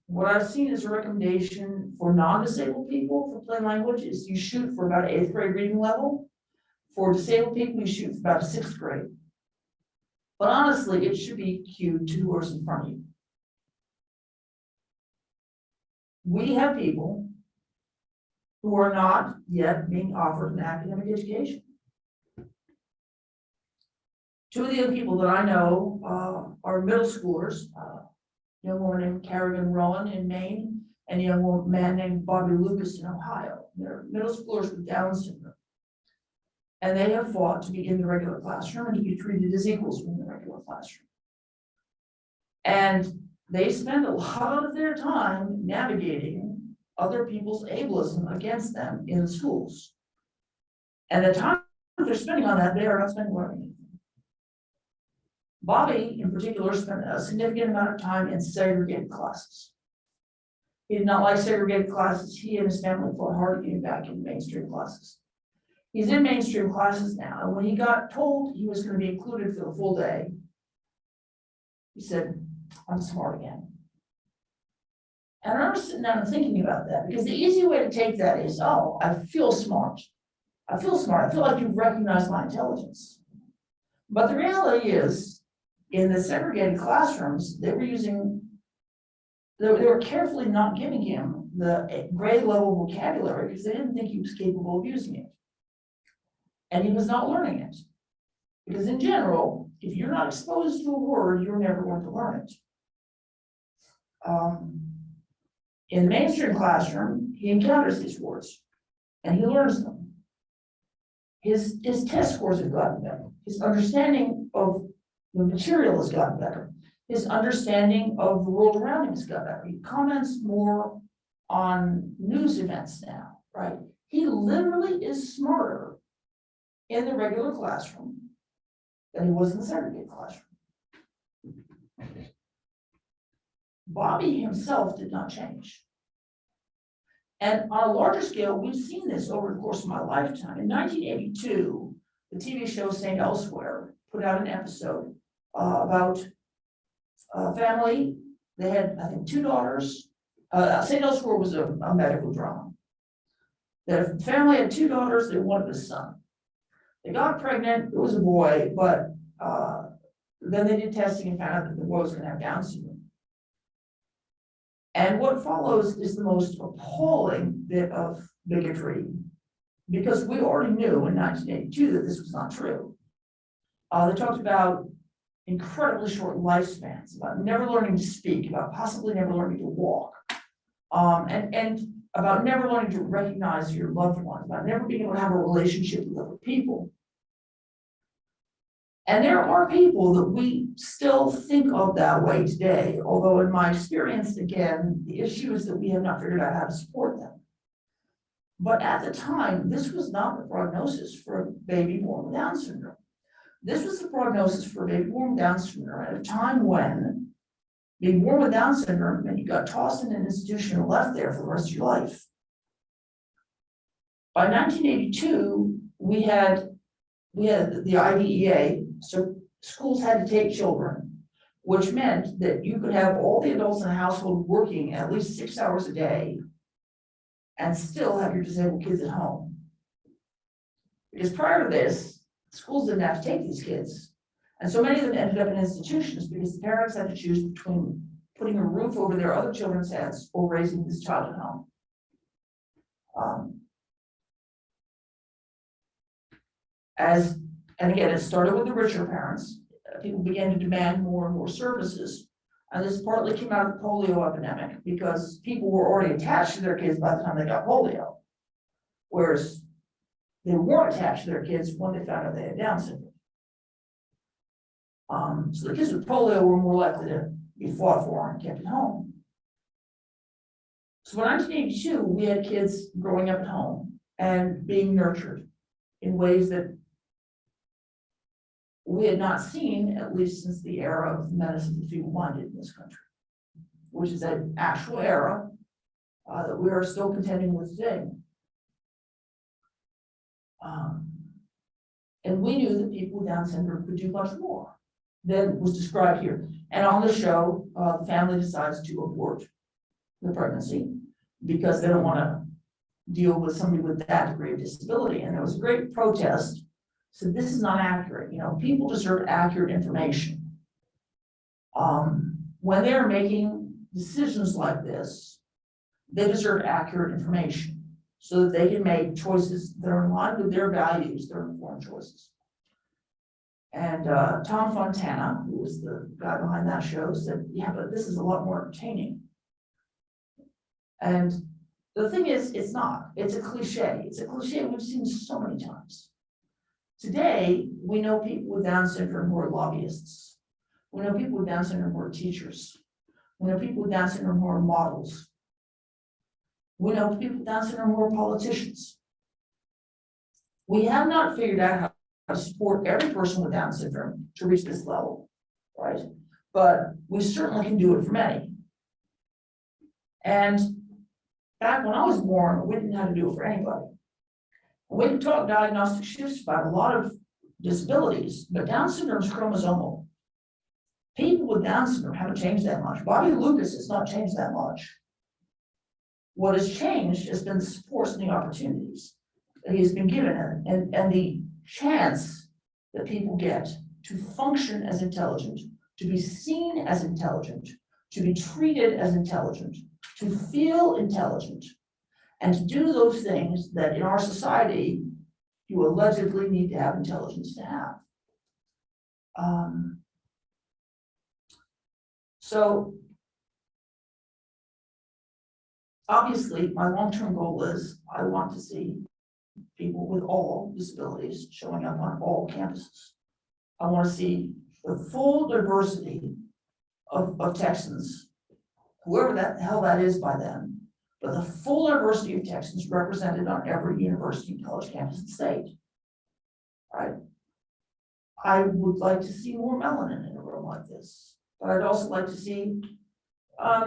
S5: What I've seen as a recommendation for non-disabled people for plain language is you shoot for about 8th grade reading level. For disabled people, you shoot for about 6th grade. But honestly, it should be cued 2 words in front of you. We have people who are not yet being offered an academic education. 2 of the other people that I know are middle schoolers, a young woman named Carrigan Rowan in Maine, and a young man named Bobby Lucas in Ohio. They're middle schoolers with Down syndrome. And they have fought to be in the regular classroom and to be treated as equals in the regular classroom. And they spend a lot of their time navigating other people's ableism against them in the schools. And the time they're spending on that, they are not spending learning anything. Bobby, in particular, spent a significant amount of time in segregated classes. He did not like segregated classes. He and his family fought hard to get him back in mainstream classes. He's in mainstream classes now, and when he got told he was going to be included for the full day, he said, I'm smart again. And I remember sitting down and thinking about that, because the easy way to take that is, oh, I feel smart. I feel smart. I feel like you've recognized my intelligence. But the reality is, in the segregated classrooms, they were carefully not giving him the grade level vocabulary because they didn't think he was capable of using it. And he was not learning it. Because in general, if you're not exposed to a word, you're never going to learn it. In the mainstream classroom, he encounters these words. and he learns them. His test scores have gotten better. His understanding of the material has gotten better. His understanding of the world around him has gotten better. He comments more on news events now, right? He literally is smarter in the regular classroom than he was in the segregated classroom. Bobby himself did not change. And on a larger scale, we've seen this over the course of my lifetime. In 1982, the TV show St. Elsewhere put out an episode about a family. They had, I think, 2 daughters. St. Elsewhere was a medical drama. The family had 2 daughters, they wanted a son. They got pregnant, it was a boy, but then they did testing and found out that the boy was going to have Down syndrome. And what follows is the most appalling bit of bigotry, because we already knew in 1982 that this was not true. They talked about incredibly short lifespans, about never learning to speak, about possibly never learning to walk, and about never learning to recognize your loved ones, about never being able to have a relationship with other people. And there are people that we still think of that way today, although in my experience, again, the issue is that we have not figured out how to support them. But at the time, this was not the prognosis for a baby born with Down syndrome. This was the prognosis for a baby born with Down syndrome at a time when being born with Down syndrome meant you got tossed in an institution and left there for the rest of your life. By 1982, we had the IDEA, so schools had to take children, which meant that you could have all the adults in the household working at least 6 hours a day and still have your disabled kids at home. Because prior to this, schools didn't have to take these kids. And so many of them ended up in institutions because the parents had to choose between putting a roof over their other children's heads or raising this child at home. And again, it started with the richer parents. People began to demand more and more services. And this partly came out of the polio epidemic because people were already attached to their kids by the time they got polio. Whereas they weren't attached to their kids when they found out they had Down syndrome. So the kids with polio were more likely to be fought for and kept at home. So in 1982, we had kids growing up at home and being nurtured in ways that we had not seen, at least since the era of the medicine that people wanted in this country, which is an actual era that we are still contending with today. And we knew that people with Down syndrome could do much more than was described here. And on the show, the family decides to abort the pregnancy because they don't want to deal with somebody with that degree of disability. And there was a great protest. So this is not accurate. You know, people deserve accurate information. When they're making decisions like this, they deserve accurate information so that they can make choices that are in line with their values, their informed choices. And Tom Fontana, who was the guy behind that show, said, yeah, but this is a lot more entertaining. And the thing is, it's not. It's a cliche. It's a cliche we've seen so many times. Today, we know people with Down syndrome who are lobbyists. We know people with Down syndrome who are teachers. We know people with Down syndrome who are models. We know people with Down syndrome who are politicians. We have not figured out how to support every person with Down syndrome to reach this level, right? But we certainly can do it for many. And back when I was born, we didn't know how to do it for anybody. We can talk diagnostic shifts about a lot of disabilities, but Down syndrome is chromosomal. People with Down syndrome haven't changed that much. Bobby Lucas has not changed that much. What has changed has been the supports and the opportunities that he's been given and the chance that people get to function as intelligent, to be seen as intelligent, to be treated as intelligent, to feel intelligent, and to do those things that in our society you allegedly need to have intelligence to have. So obviously my long-term goal is I want to see people with all disabilities showing up on all campuses. I want to see the full diversity of Texans, whoever the hell that is by then, but the full diversity of Texans represented on every university and college campus in the state. Right? I would like to see more melanin in a room like this, but I'd also like to see, I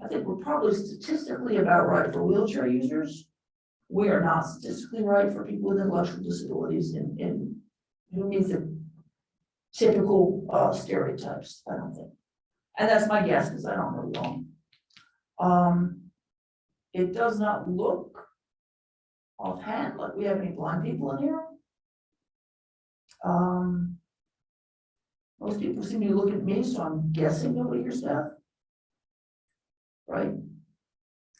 S5: think we're probably statistically about right for wheelchair users. We are not statistically right for people with intellectual disabilities in who meet the typical stereotypes, I don't think. And that's my guess, because I don't know wrong. It does not look offhand like we have any blind people in here. Most people seem to be looking at me, so I'm guessing nobody hears that. Right?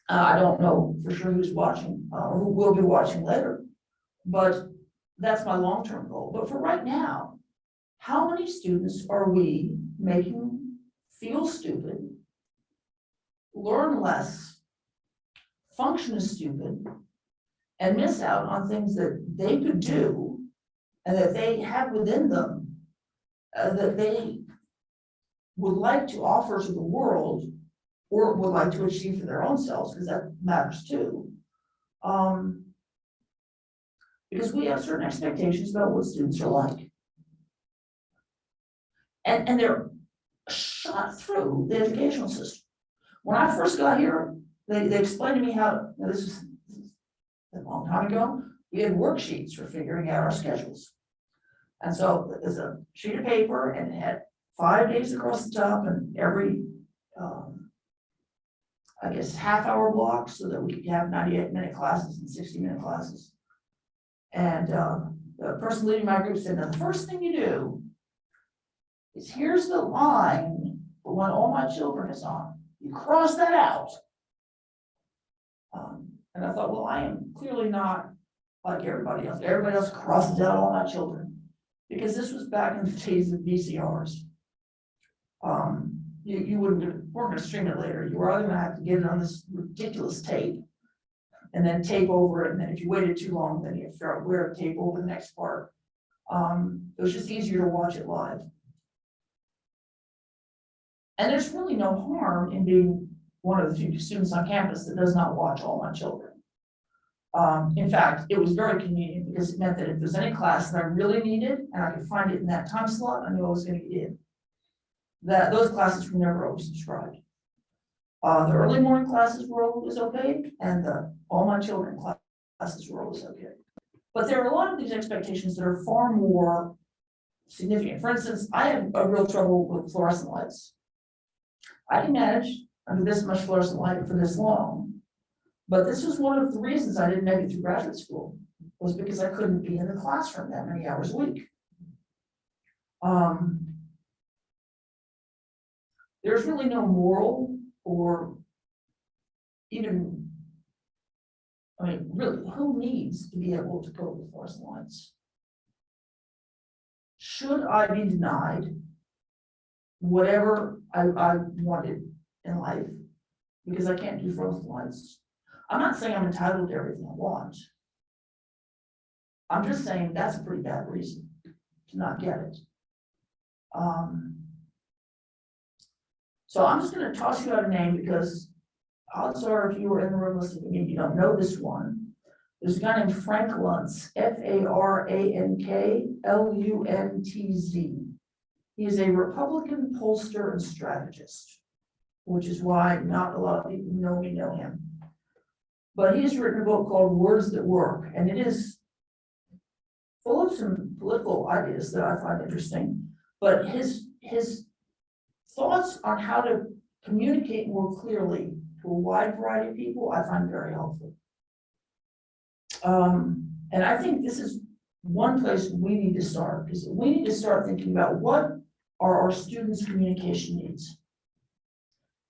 S5: I don't know for sure who's watching or who will be watching later, but that's my long-term goal. But for right now, how many students are we making feel stupid, learn less, function as stupid, and miss out on things that they could do and that they have within them that they would like to offer to the world or would like to achieve for their own selves, because that matters too. Because we have certain expectations about what students are like. And they're shot through the educational system. When I first got here, they explained to me how, this is a long time ago, we had worksheets for figuring out our schedules. And so there's a sheet of paper and it had 5 days across the top and every, I guess, half-hour blocks so that we could have 98-minute classes and 60-minute classes. And the person leading my group said, now the first thing you do is here's the line for when all my children is on. You cross that out. And I thought, well, I am clearly not like everybody else. Everybody else crosses out all my children. Because this was back in the days of VCRs. You weren't going to stream it later. You were either going to have to get it on this ridiculous tape and then tape over it. And then if you waited too long, then you have to figure out where to tape over the next part. It was just easier to watch it live. And there's really no harm in being one of the few students on campus that does not watch all my children. In fact, it was very convenient because it meant that if there's any class that I really needed and I could find it in that time slot, I knew I was going to get in. Those classes were never oversubscribed. The early morning classes were always okay, and all my children classes were always okay. But there are a lot of these expectations that are far more significant. For instance, I have a real trouble with fluorescent lights. I can manage under this much fluorescent light for this long. But this was one of the reasons I didn't make it through graduate school, was because I couldn't be in the classroom that many hours a week. There's really no moral or even, I mean, really, who needs to be able to go with fluorescent lights? Should I be denied whatever I wanted in life because I can't do fluorescent lights? I'm not saying I'm entitled to everything I want. I'm just saying that's a pretty bad reason to not get it. So I'm just going to toss you out a name because odds are if you were in the room listening to me, you don't know this one. There's a guy named Frank Luntz, F-A-R-A-N-K-L-U-N-T-Z. He is a Republican pollster and strategist, which is why not a lot of people know him. But he has written a book called Words That Work, and it is full of some political ideas that I find interesting. But his thoughts on how to communicate more clearly to a wide variety of people, I find very helpful. And I think this is one place we need to start, because we need to start thinking about what are our students' communication needs.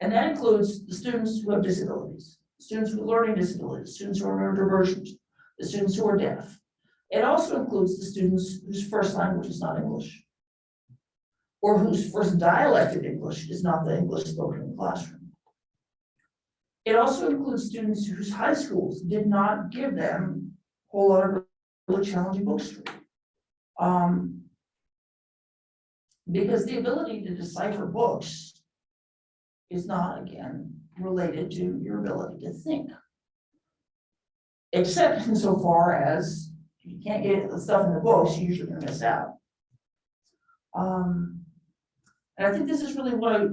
S5: And that includes the students who have disabilities, students with learning disabilities, students who are neurodivergent, the students who are deaf. It also includes the students whose first language is not English, or whose first dialect of English is not the English spoken in the classroom. It also includes students whose high schools did not give them whole lot of really challenging books to read. Because the ability to decipher books is not, again, related to your ability to think. Except insofar as you can't get the stuff in the books, you're usually gonna miss out. And I think this is really what I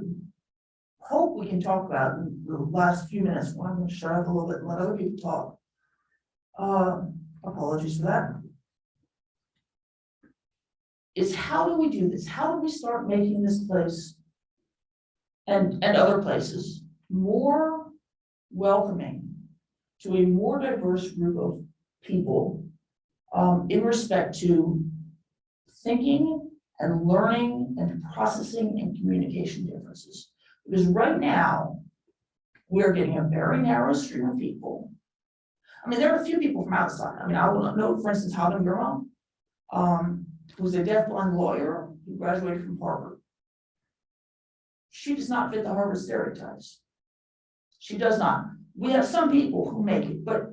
S5: hope we can talk about in the last few minutes, when I'm gonna shut up a little bit and let other people talk. Apologies for that. Is how do we do this? How do we start making this place and other places more welcoming to a more diverse group of people, in respect to thinking and learning and processing and communication differences? Because right now, we're getting a very narrow stream of people. I mean, there are a few people from outside. I mean, I will know, for instance, Helen Gurma, who's a deaf-blind lawyer who graduated from Harvard. She does not fit the Harvard stereotypes. She does not. We have some people who make it, but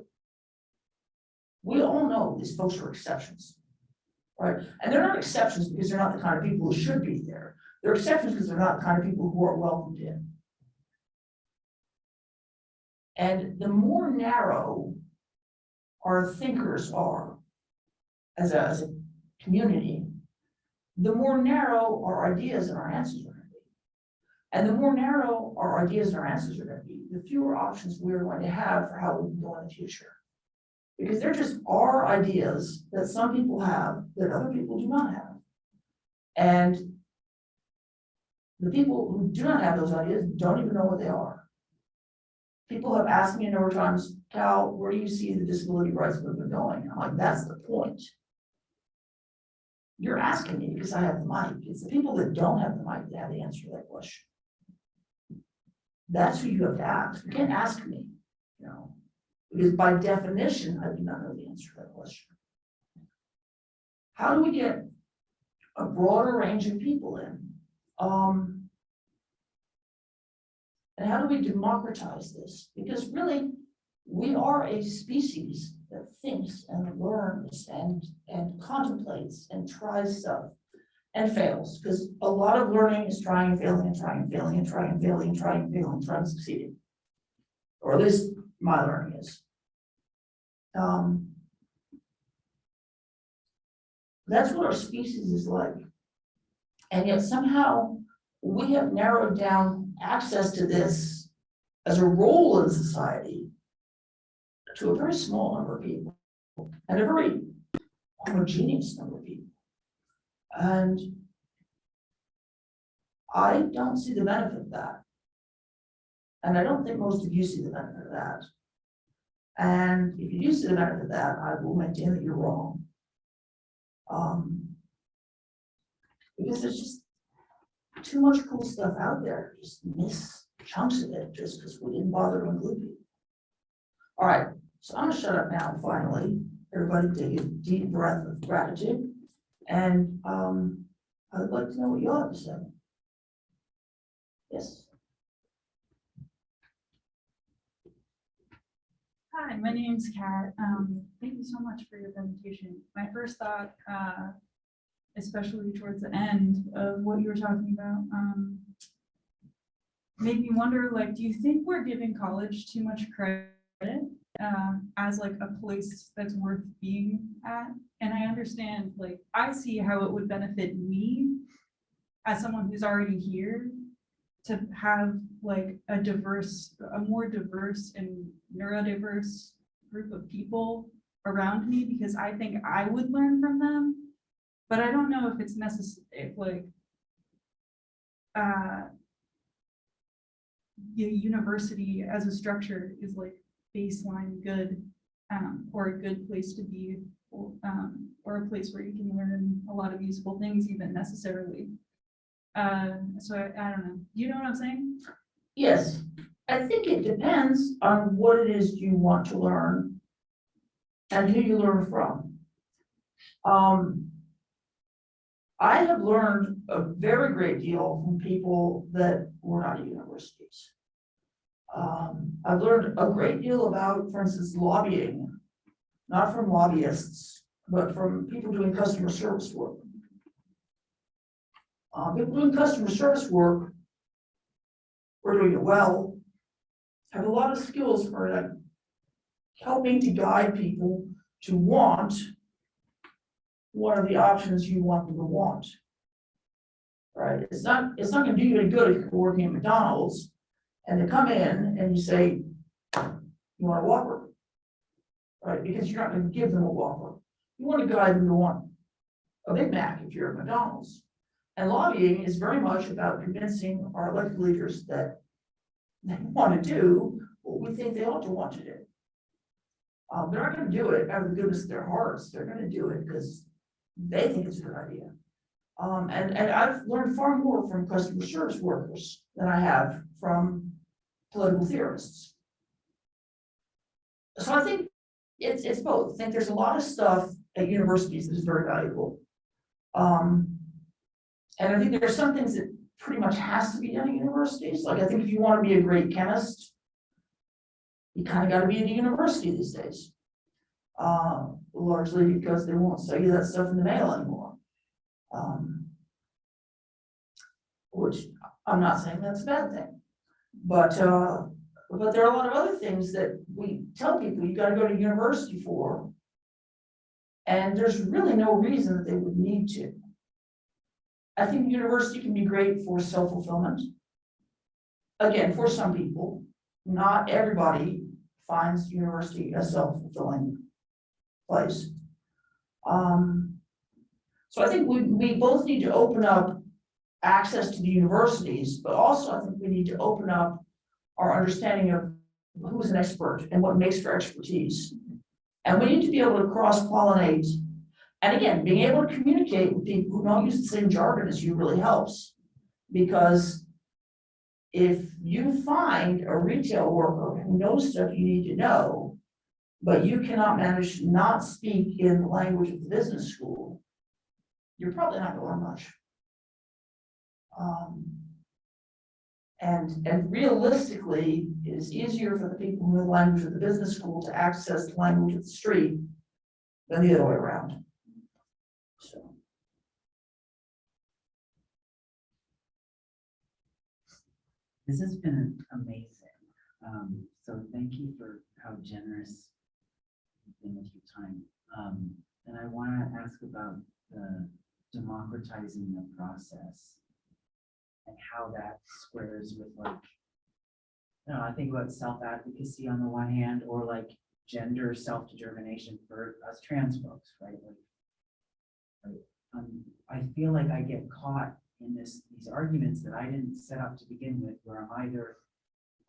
S5: we all know these folks are exceptions, right? And they're not exceptions because they're not the kind of people who should be there. They're exceptions because they're not the kind of people who are welcomed in. And the more narrow our thinkers are as a community, the more narrow our ideas and our answers are going to be. And the more narrow our ideas and our answers are going to be, the fewer options we're going to have for how we can go in the future. Because there just are ideas that some people have that other people do not have. And the people who do not have those ideas don't even know what they are. People have asked me a number of times, Cal, where do you see the disability rights movement going? And I'm like, that's the point. You're asking me because I have the mic. It's the people that don't have the mic that have the answer to that question. That's who you have to ask. You can't ask me, you know, because by definition, I do not know the answer to that question. How do we get a broader range of people in? And how do we democratize this? Because really, we are a species that thinks and learns and contemplates and tries stuff and fails. Because a lot of learning is trying and failing and trying and failing and trying and failing and trying and failing and trying and succeeding. Or at least my learning is. That's what our species is like. And yet somehow we have narrowed down access to this as a role in society to a very small number of people and a very homogeneous number of people. And I don't see the benefit of that. And I don't think most of you see the benefit of that. And if you do see the benefit of that, I will maintain that you're wrong. Because there's just too much cool stuff out there. Just miss chunks of it just because we didn't bother to include people. All right, so I'm gonna shut up now. Finally, everybody take a deep breath of gratitude, and I'd like to know what you all have to say. Yes.
S6: Hi, my name's Kat. Thank you so much for your presentation. My first thought, especially towards the end of what you were talking about, made me wonder, like, do you think we're giving college too much credit as like a place that's worth being at? And I understand, like, I see how it would benefit me as someone who's already here to have like a more diverse and neurodiverse group of people around me, because I think I would learn from them. But I don't know if it's necessary, if like the university as a structure is like baseline good, or a good place to be, or a place where you can learn a lot of useful things even necessarily. So I don't know. Do you know what I'm saying?
S5: Yes, I think it depends on what it is you want to learn and who you learn from. I have learned a very great deal from people that were not at universities. I've learned a great deal about, for instance, lobbying not from lobbyists, but from people doing customer service work. People doing customer service work, we're doing it well, have a lot of skills for like helping to guide people to want one of the options you want them to want. Right? It's not gonna do you any good if you're working at McDonald's and they come in and you say, you want a Whopper? Right? Because you're not gonna give them a Whopper. You want to guide them to want a Big Mac if you're at McDonald's. And lobbying is very much about convincing our elected leaders that they want to do what we think they ought to want to do. They're not going to do it out of the goodness of their hearts. They're going to do it because they think it's a good idea. And I've learned far more from customer service workers than I have from political theorists. So I think it's both. I think there's a lot of stuff at universities that is very valuable. And I think there are some things that pretty much has to be done at universities. Like I think if you want to be a great chemist, you kind of got to be at a university these days. Largely because they won't sell you that stuff in the mail anymore. Which I'm not saying that's a bad thing. But there are a lot of other things that we tell people you got to go to university for. And there's really no reason that they would need to. I think university can be great for self-fulfillment. Again, for some people, not everybody finds university a self-fulfilling place. So I think we both need to open up access to the universities, but also I think we need to open up our understanding of who's an expert and what makes for expertise. And we need to be able to cross-pollinate. And again, being able to communicate with people who don't use the same jargon as you really helps. Because if you find a retail worker who knows stuff you need to know, but you cannot manage to not speak in the language of the business school, you're probably not going to learn much. And realistically, it is easier for the people who know the language of the business school to access the language of the street than the other way around. So.
S7: This has been amazing. So thank you for how generous you've been with your time. And I want to ask about the democratizing the process and how that squares with like, I think about self-advocacy on the one hand, or like gender self-determination for us trans folks, right? I feel like I get caught in these arguments that I didn't set up to begin with, where I'm either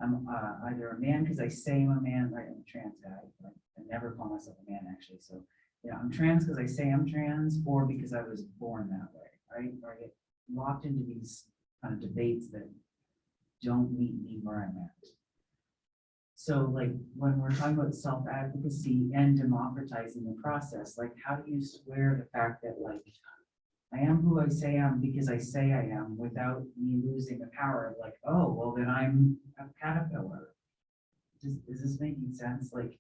S7: a man because I say I'm a man, right? I'm a trans guy, but I never call myself a man actually. So yeah, I'm trans because I say I'm trans, or because I was born that way, right? Or I get locked into these kind of debates that don't meet me where I'm at. So like when we're talking about self-advocacy and democratizing the process, like how do you square the fact that like I am who I say I am because I say I am without me losing the power of like, oh, well then I'm a caterpillar. Is this making sense? Like,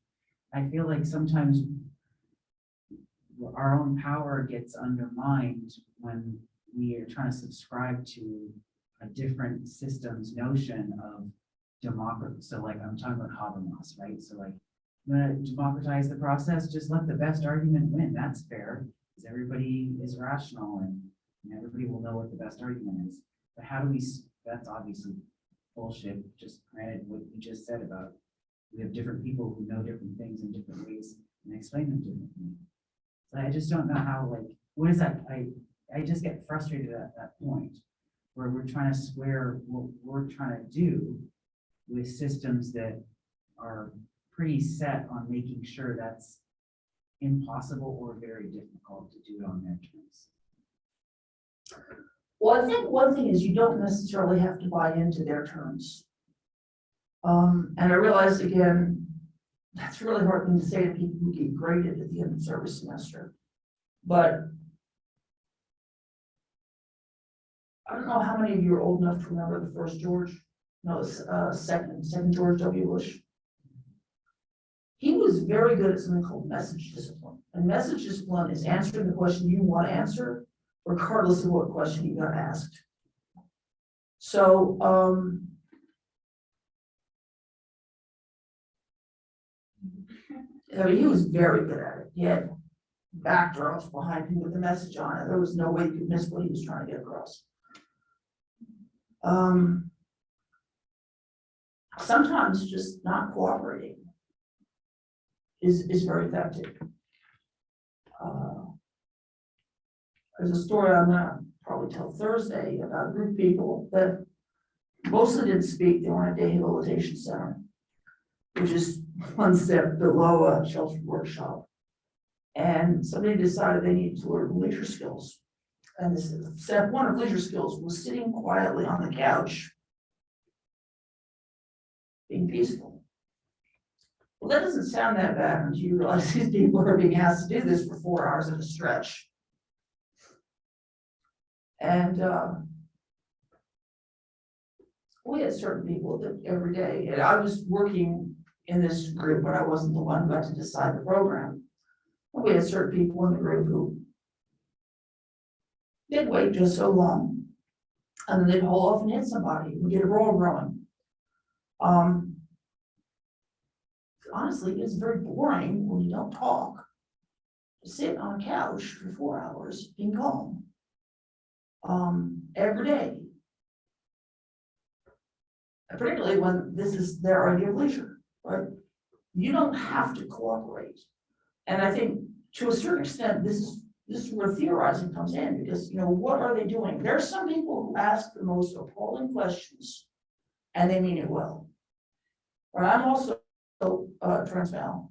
S7: I feel like sometimes our own power gets undermined when we are trying to subscribe to a different system's notion of democracy. So like I'm talking about Habermas, right? So like, I'm gonna democratize the process, just let the best argument win. That's fair, because everybody is rational and everybody will know what the best argument is. But how do we, that's obviously bullshit, just granted what you just said about we have different people who know different things in different ways and explain them differently. So I just don't know how, like, what is that? I just get frustrated at that point where we're trying to square what we're trying to do with systems that are pretty set on making sure that's impossible or very difficult to do it on their terms.
S5: Well, I think one thing is you don't necessarily have to buy into their terms. And I realize again, that's a really hard thing to say to people who get graded at the end of service semester. But I don't know how many of you are old enough to remember the first George, no, second George W. Bush. he was very good at something called message discipline. And message discipline is answering the question you want to answer, regardless of what question you got asked. So, I mean, he was very good at it. He had backdrops behind him with the message on it. There was no way you could miss what he was trying to get across. Sometimes just not cooperating is very effective. There's a story I'm gonna probably tell Thursday about a group of people that mostly didn't speak. They were in a day rehabilitation center, which is one step below a sheltered workshop. And somebody decided they needed to learn leisure skills. And this step one of leisure skills was sitting quietly on the couch, being peaceful. Well, that doesn't sound that bad until you realize these people are being asked to do this for 4 hours at a stretch. And we had certain people that every day, and I was working in this group, but I wasn't the one who got to decide the program. And we had certain people in the group who they'd wait just so long, and then they'd haul off and hit somebody and get a roll growing. Honestly, it's very boring when you don't talk. To sit on a couch for 4 hours being calm. Every day. And particularly when this is their idea of leisure, right? You don't have to cooperate. And I think to a certain extent, this is where theorizing comes in, because, you know, what are they doing? There are some people who ask the most appalling questions and they mean it well. But I'm also trans male.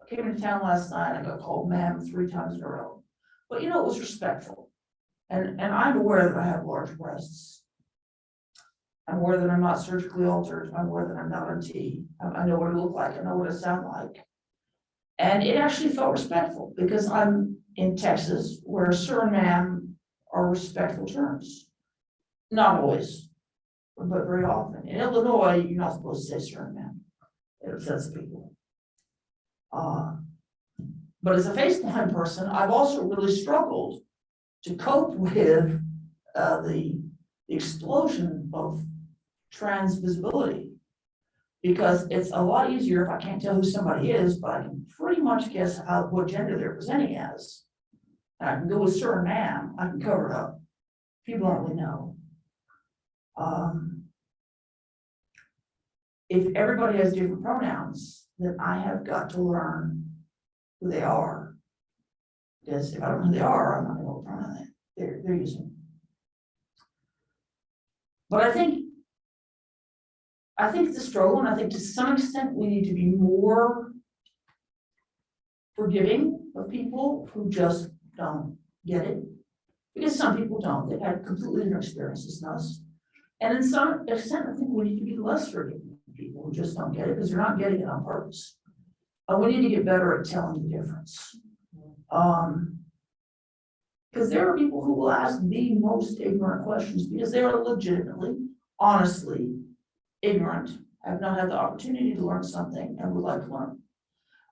S5: I came into town last night, I got called ma'am 3 times in a row. But you know, it was respectful. And I'm aware that I have large breasts. I'm aware that I'm not surgically altered. I'm aware that I'm not on T. I know what I look like. I know what I sound like. And it actually felt respectful because I'm in Texas where sir and ma'am are respectful terms. Not always, but very often. In Illinois, you're not supposed to say sir and ma'am. It upsets people. But as a face-blind person, I've also really struggled to cope with the explosion of trans visibility, because it's a lot easier if I can't tell who somebody is, but I can pretty much guess what gender they're presenting as. And I can go with sir and ma'am, I can cover it up. People don't really know. If everybody has different pronouns, then I have got to learn who they are. Because if I don't know who they are, I'm not going to know what pronoun they're using. But I think it's a struggle, and I think to some extent we need to be more forgiving of people who just don't get it. Because some people don't. They've had completely different experiences than us. And in some extent, I think we need to be less forgiving of people who just don't get it because they're not getting it on purpose. And we need to get better at telling the difference. Because there are people who will ask the most ignorant questions because they are legitimately, honestly ignorant, have not had the opportunity to learn something and would like to learn.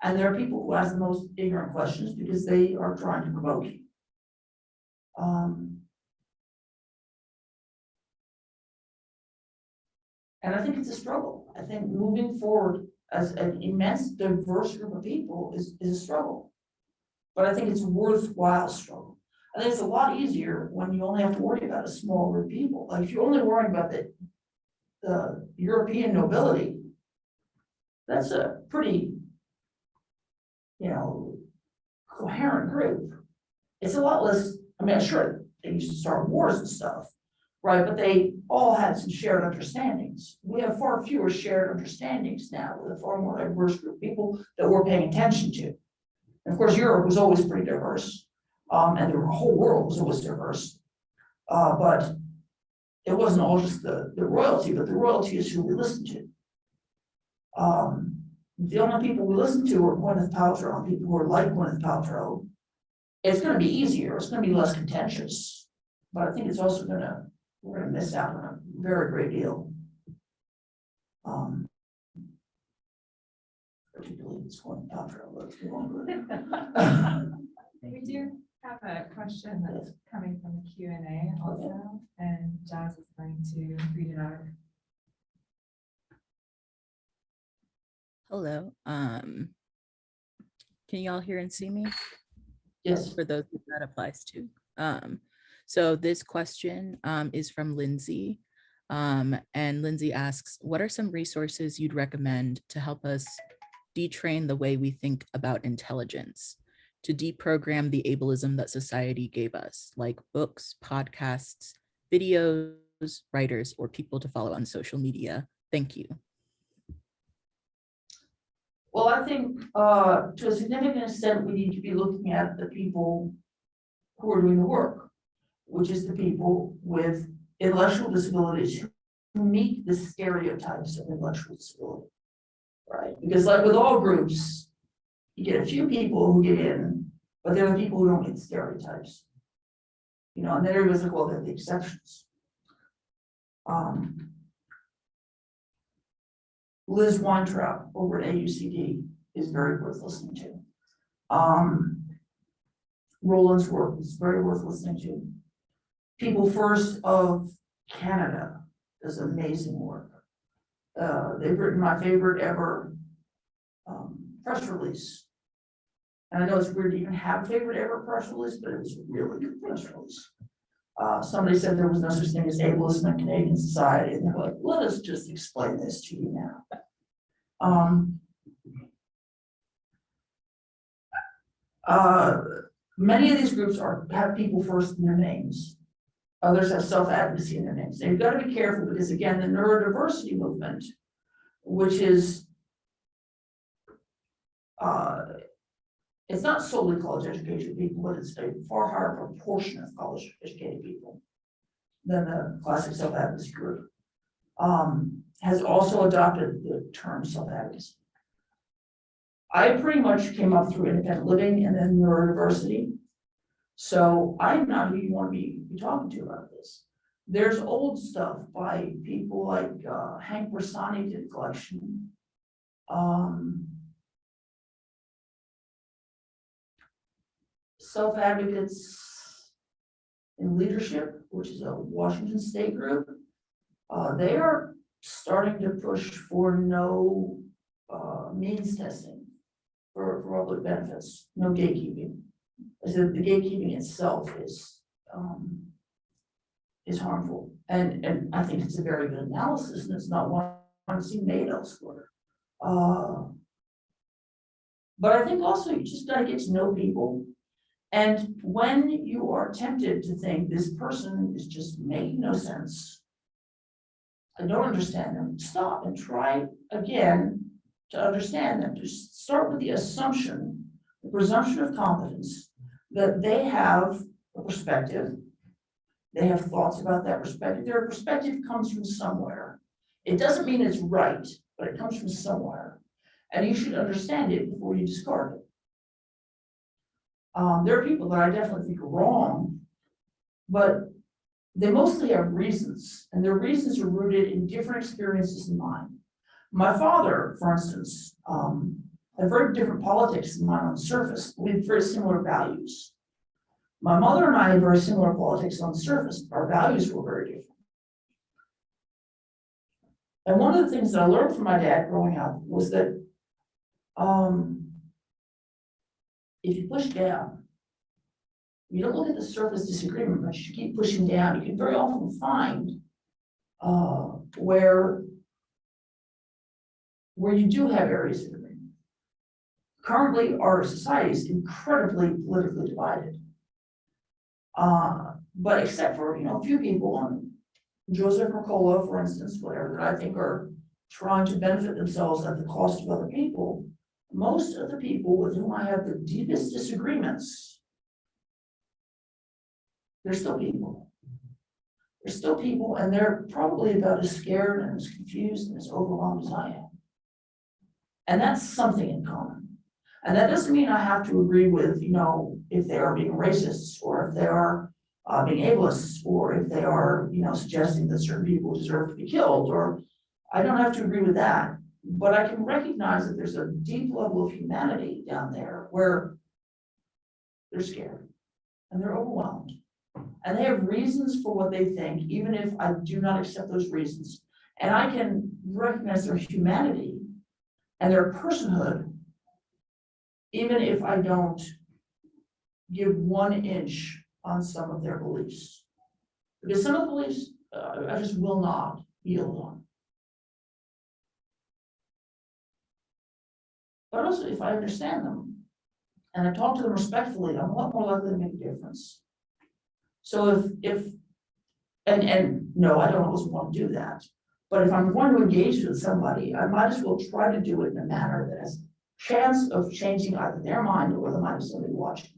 S5: And there are people who ask the most ignorant questions because they are trying to provoke you. And I think it's a struggle. I think moving forward as an immense diverse group of people is a struggle. But I think it's a worthwhile struggle. I think it's a lot easier when you only have to worry about a small group of people. Like if you're only worrying about the European nobility, that's a pretty, you know, coherent group. It's a lot less, I mean, sure, they used to start wars and stuff, right? But they all had some shared understandings. We have far fewer shared understandings now with a far more diverse group of people that we're paying attention to. And of course, Europe was always pretty diverse. And the whole world was always diverse. But it wasn't all just the royalty, but the royalty is who we listen to. The only people we listen to are Gwyneth Paltrow and people who are like Gwyneth Paltrow. It's going to be easier. It's going to be less contentious. But I think it's also we're going to miss out on a very great deal. particularly this one, after I looked, we won't go there.
S3: We do have a question that's coming from the Q&A also, and Jazz is going to read it out.
S1: Hello. Can you all hear and see me?
S5: Yes,
S1: For those who that applies to. So this question is from Lindsay. And Lindsay asks, what are some resources you'd recommend to help us detrain the way we think about intelligence, to deprogram the ableism that society gave us, like books, podcasts, videos, writers, or people to follow on social media? Thank you.
S5: well, I think to a significant extent, we need to be looking at the people who are doing the work, which is the people with intellectual disabilities who meet the stereotypes of intellectual disability, right? Because like with all groups, you get a few people who get in, but they're the people who don't meet the stereotypes. You know, and then everybody's like, well, they're the exceptions. Liz Weintraub over at AUCD is very worth listening to. Roland's work is very worth listening to. People First of Canada does amazing work. They've written my favorite ever press release. And I know it's weird to even have a favorite ever press release, but it was a really good press release. Somebody said there was no such thing as ableism in Canadian society, and they're like, let us just explain this to you now. Many of these groups have people first in their names. Others have self-advocacy in their names. And you've got to be careful because, again, the neurodiversity movement, which is, it's not solely college educated people, but it's a far higher proportion of college educated people than the classic self-advocacy group, has also adopted the term self-advocacy. I pretty much came up through independent living and then neurodiversity. So I'm not who you want to be talking to about this. There's old stuff by people like Hank Bersani did a collection. Self-advocates in leadership, which is a Washington State group, they are starting to push for no means testing for public benefits, no gatekeeping. I said the gatekeeping itself is harmful, and I think it's a very good analysis, and it's not one I've seen made elsewhere. But I think also you just got to get to know people. And when you are tempted to think this person is just making no sense, I don't understand them, stop and try again to understand them. Just start with the assumption, the presumption of competence, that they have a perspective, they have thoughts about that perspective. Their perspective comes from somewhere. It doesn't mean it's right, but it comes from somewhere. And you should understand it before you discard it. There are people that I definitely think are wrong, but they mostly have reasons, and their reasons are rooted in different experiences than mine. My father, for instance, had very different politics than mine on the surface. We had very similar values. My mother and I had very similar politics on the surface. Our values were very different. And one of the things that I learned from my dad growing up was that if you push down, you don't look at the surface disagreement, but you keep pushing down, you can very often find where you do have areas of agreement. Currently, our society is incredibly politically divided. But except for, a few people, Joseph Mercola, for instance, whatever, that I think are trying to benefit themselves at the cost of other people, most of the people with whom I have the deepest disagreements, they're still people. They're still people, and they're probably about as scared and as confused and as overwhelmed as I am. And that's something in common. And that doesn't mean I have to agree with, if they are being racists, or if they are being ableists, or if they are, suggesting that certain people deserve to be killed, or I don't have to agree with that. But I can recognize that there's a deep level of humanity down there where they're scared and they're overwhelmed. And they have reasons for what they think, even if I do not accept those reasons. And I can recognize their humanity and their personhood, even if I don't give 1 inch on some of their beliefs. Because some of the beliefs I just will not yield on. But also, if I understand them and I talk to them respectfully, I'm a lot more likely to make a difference. So and no, I don't always want to do that. But if I'm going to engage with somebody, I might as well try to do it in a manner that has chance of changing either their mind or the mind of somebody watching.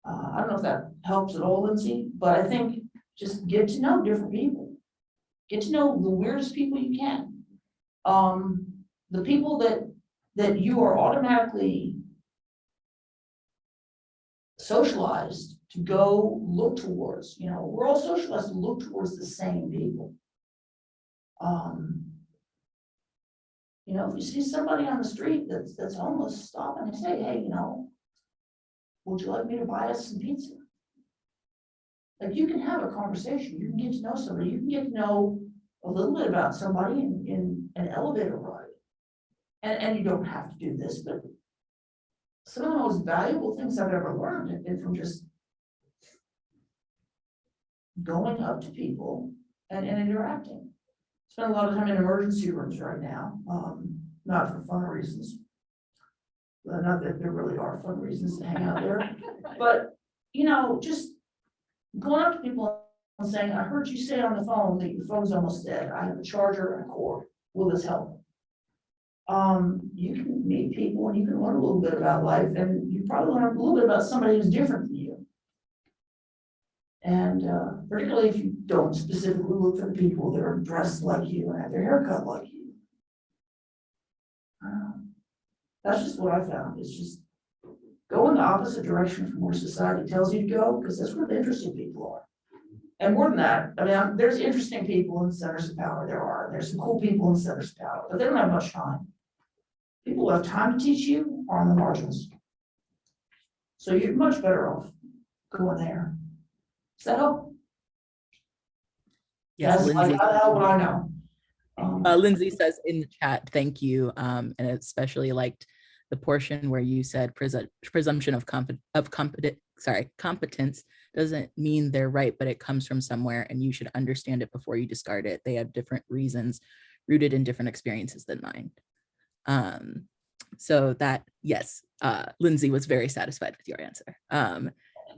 S5: I don't know if that helps at all, Lindsay, but I think just get to know different people. Get to know the weirdest people you can. The people that you are automatically socialized to go look towards, we're all socialized to look towards the same people. If you see somebody on the street that's homeless, stop and say, hey, would you like me to buy us some pizza? Like, you can have a conversation, you can get to know somebody, you can get to know a little bit about somebody in an elevator ride. And you don't have to do this, but some of the most valuable things I've ever learned have been from just going up to people and interacting. Spend a lot of time in emergency rooms right now, not for fun reasons. Not that there really are fun reasons to hang out there, but just going up to people and saying, I heard you say on the phone that your phone's almost dead. I have a charger and a cord. Will this help? You can meet people and you can learn a little bit about life, and you probably learn a little bit about somebody who's different than you. And particularly if you don't specifically look for the people that are dressed like you and have their hair cut like you. That's just what I found. It's just go in the opposite direction from where society tells you to go, because that's where the interesting people are. And more than that, I mean, there's interesting people in centers of power. There's some cool people in centers of power, but they don't have much time. People who have time to teach you are on the margins. So you're much better off going there. Does that help?
S1: Yes, Lindsay.
S5: How would I know?
S1: Lindsay says in the chat, thank you, and especially liked the portion where you said presumption of competence doesn't mean they're right, but it comes from somewhere, and you should understand it before you discard it. They have different reasons rooted in different experiences than mine. So that, yes, Lindsay was very satisfied with your answer.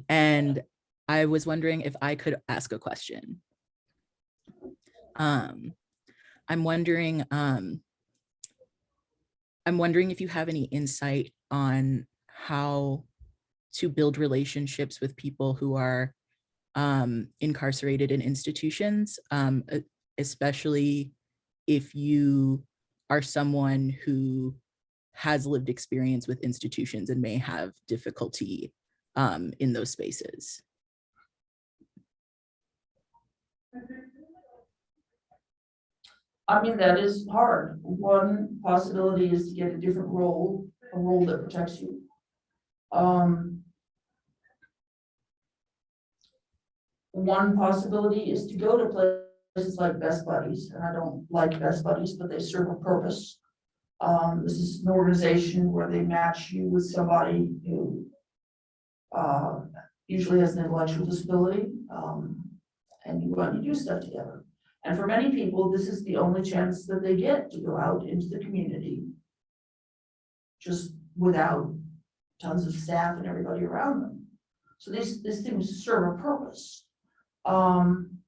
S1: And I was wondering if I could ask a question. I'm wondering if you have any insight on how to build relationships with people who are incarcerated in institutions, especially if you are someone who has lived experience with institutions and may have difficulty in those spaces.
S5: I mean, that is hard. One possibility is to get a different role, a role that protects you. One possibility is to go to places like Best Buddies, and I don't like Best Buddies, but they serve a purpose. This is an organization where they match you with somebody who usually has an intellectual disability, and you go out and you do stuff together. And for many people, this is the only chance that they get to go out into the community, just without tons of staff and everybody around them. So these things serve a purpose.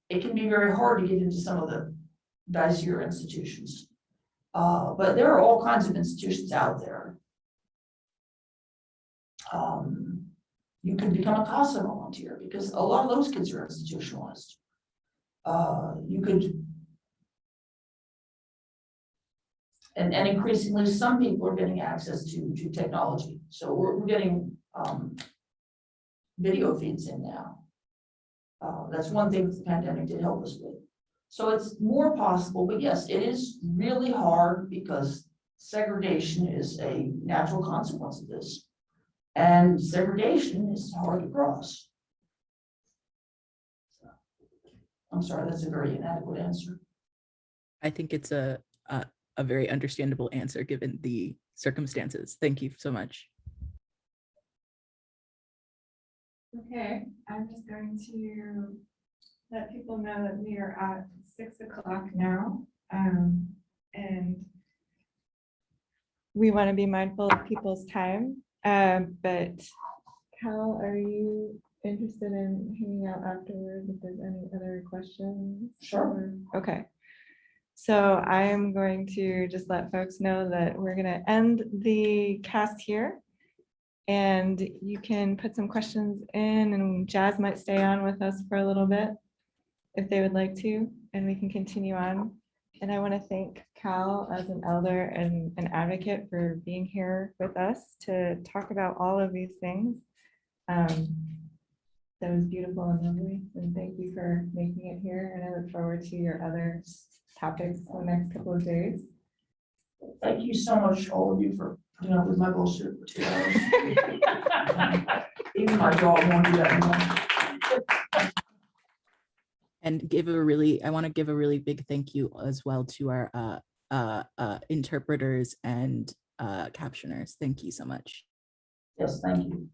S5: It can be very hard to get into some of the dicier institutions. But there are all kinds of institutions out there. You can become a CASA volunteer because a lot of those kids are institutionalized. You could, and increasingly some people are getting access to technology. So we're getting video feeds in now. That's one thing the pandemic did help us with. So it's more possible, but yes, it is really hard because segregation is a natural consequence of this. And segregation is hard to cross. I'm sorry, that's a very inadequate answer.
S1: I think it's a very understandable answer given the circumstances. Thank you so much.
S3: Okay, I'm just going to let people know that we are at 6 o'clock now. And we want to be mindful of people's time. But Cal, are you interested in hanging out afterwards if there's any other questions?
S5: Sure.
S3: Okay. So I am going to just let folks know that we're going to end the cast here. And you can put some questions in, and Jazz might stay on with us for a little bit if they would like to, and we can continue on. And I want to thank Cal as an elder and an advocate for being here with us to talk about all of these things. That was beautiful and lovely, and thank you for making it here. And I look forward to your other topics in the next couple of days.
S5: Thank you so much, all of you, for putting up with my bullshit for 2 hours. Even my dog won't do that anymore.
S1: And I want to give a really big thank you as well to our interpreters and captioners. Thank you so much.
S5: Yes, thank you.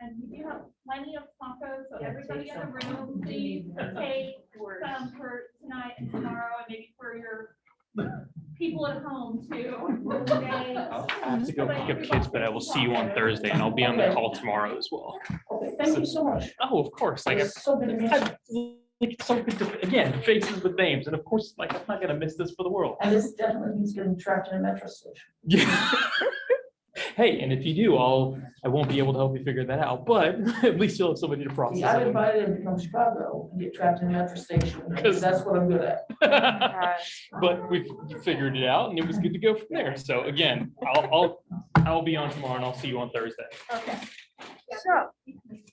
S8: And we do have plenty of tacos, so everybody in the room, please take some for tonight and tomorrow, and maybe for your people at home too.
S9: I have to go pick up kids, but I will see you on Thursday, and I'll be on the call tomorrow as well.
S5: Okay, thank you so much.
S9: Oh, of course, like,
S5: It's so good to meet you.
S9: it's so good to, again, faces with names, and of course, like, I'm not gonna miss this for the world.
S5: And this definitely means getting trapped in a metro station.
S9: Yeah. Hey, and if you do, I won't be able to help you figure that out, but at least you'll have somebody to process
S5: See, I've
S9: it.
S5: invited him to come to Chicago and get trapped in a metro station, because that's what I'm good at.
S9: But we figured it out, and it was good to go from there. So again, I'll be on tomorrow, and I'll see you on Thursday.
S10: Okay, so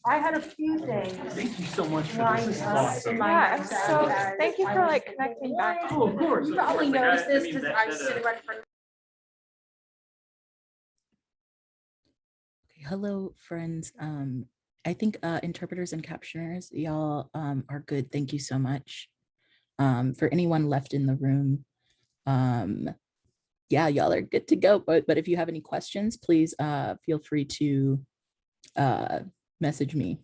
S10: I had a few things.
S9: Thank you so much for this.
S10: lined
S9: This is
S10: up
S9: awesome.
S10: in my
S3: Yeah, I'm
S10: notes
S3: so,
S10: as
S3: thank you
S10: I
S3: for
S10: was
S3: like connecting back.
S9: Oh, of course.
S10: You
S9: of
S10: probably
S9: course. Like,
S10: noticed this
S9: mean,
S10: because
S9: that-
S10: I was
S9: that,
S10: sitting right in front of.
S1: Hello, friends. I think interpreters and captioners, y'all are good. Thank you so much. For anyone left in the room, yeah, y'all are good to go. But if you have any questions, please feel free to message me.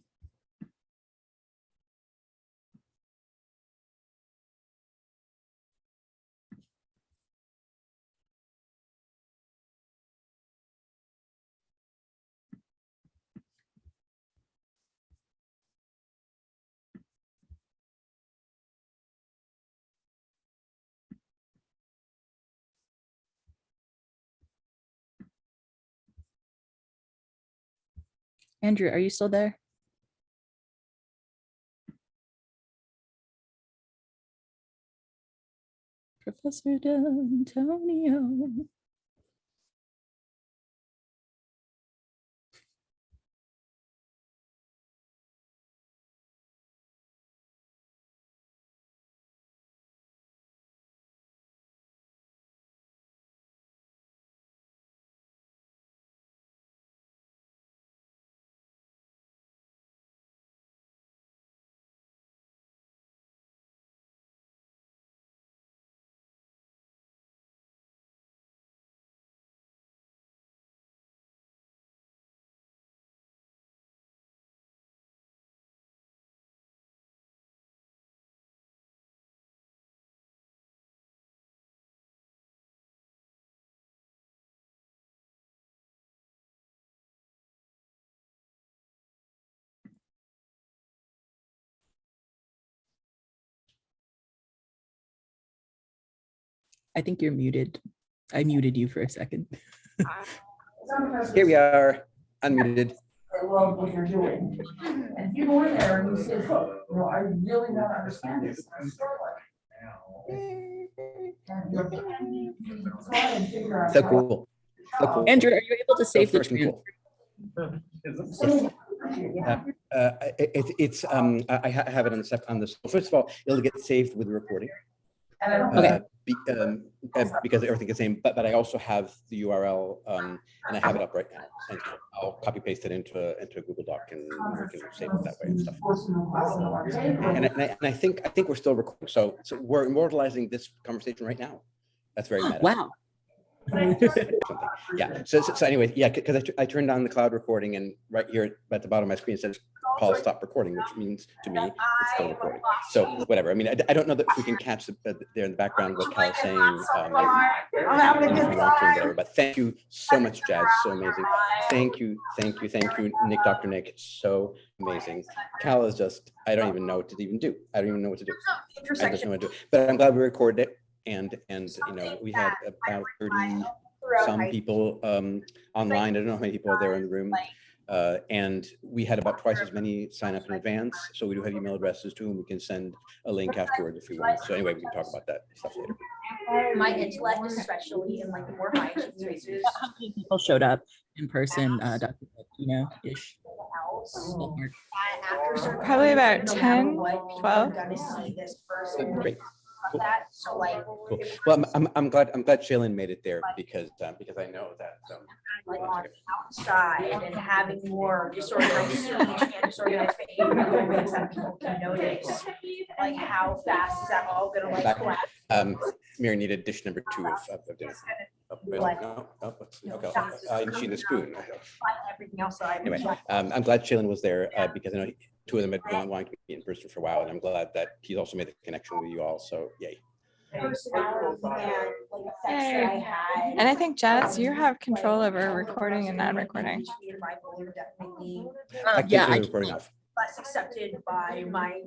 S1: Andrew, are you still there? Professor Dell'Antonio. I think you're muted. I muted you for a second.
S2: Here we are, unmuted.
S5: I love what you're doing. And if you go in there and you say, look, you know, I really want to understand this. Start like, and you'll try and figure out
S2: So
S5: how-
S2: cool. So cool.
S1: Andrew, are you able to
S2: So
S1: save the
S2: freaking
S1: screen?
S2: cool.
S5: So
S2: I have it on this. First of all, it'll get saved with the recording.
S1: Okay.
S2: Because everything is same, but I also have the URL and I have it up right now. And so I'll copy paste it into a Google Doc and we can save it that way and stuff. And I think we're still recording. So we're immortalizing this conversation right now. That's very meta.
S1: Wow.
S2: Yeah. So anyway, yeah, because I turned on the cloud recording and right here at the bottom of my screen it says Paul stop recording, which means to me it's still recording. So whatever. I mean, I don't know that if we can catch there in the background what Cal's saying. Whatever, but thank you so much, Jazz. So amazing. Thank you, Nick, Dr. Nick. So amazing. Cal is just, I don't even know what to even do. I don't even know what to do. I just know what to do. But I'm glad we recorded it. And you know, we had about 30 some people online. I don't know how many people are there in the room. And we had about twice as many sign up in advance. So we do have email addresses too, and we can send a link afterwards if we want. So anyway, we can talk about that stuff later.
S11: My intellect, especially in like the more high spaces.
S1: How many people showed up in person, Dr. ish?
S3: Probably about 10, 12.
S2: Great. Cool.
S11: So like,
S2: Cool. Well, I'm glad Shaylin made it there because I know that.
S11: like on outside and having more disorganized speech and disorganized behavior ways that people can notice, like how fast is that all gonna like collapse?
S2: Mary needed dish number 2 of dinner. And she the spoon.
S11: Everything else that I.
S2: Anyway, I'm glad Shaylin was there because I know 2 of them had been wanting to be in person for a while, and I'm glad that he's also made the connection with you all. So yay.
S11: Personality and like effects that I had.
S3: And I think Jazz, you have control over recording and non-recording.
S11: Definitely
S2: I
S1: yeah,
S2: can't recording off.
S11: less accepted by my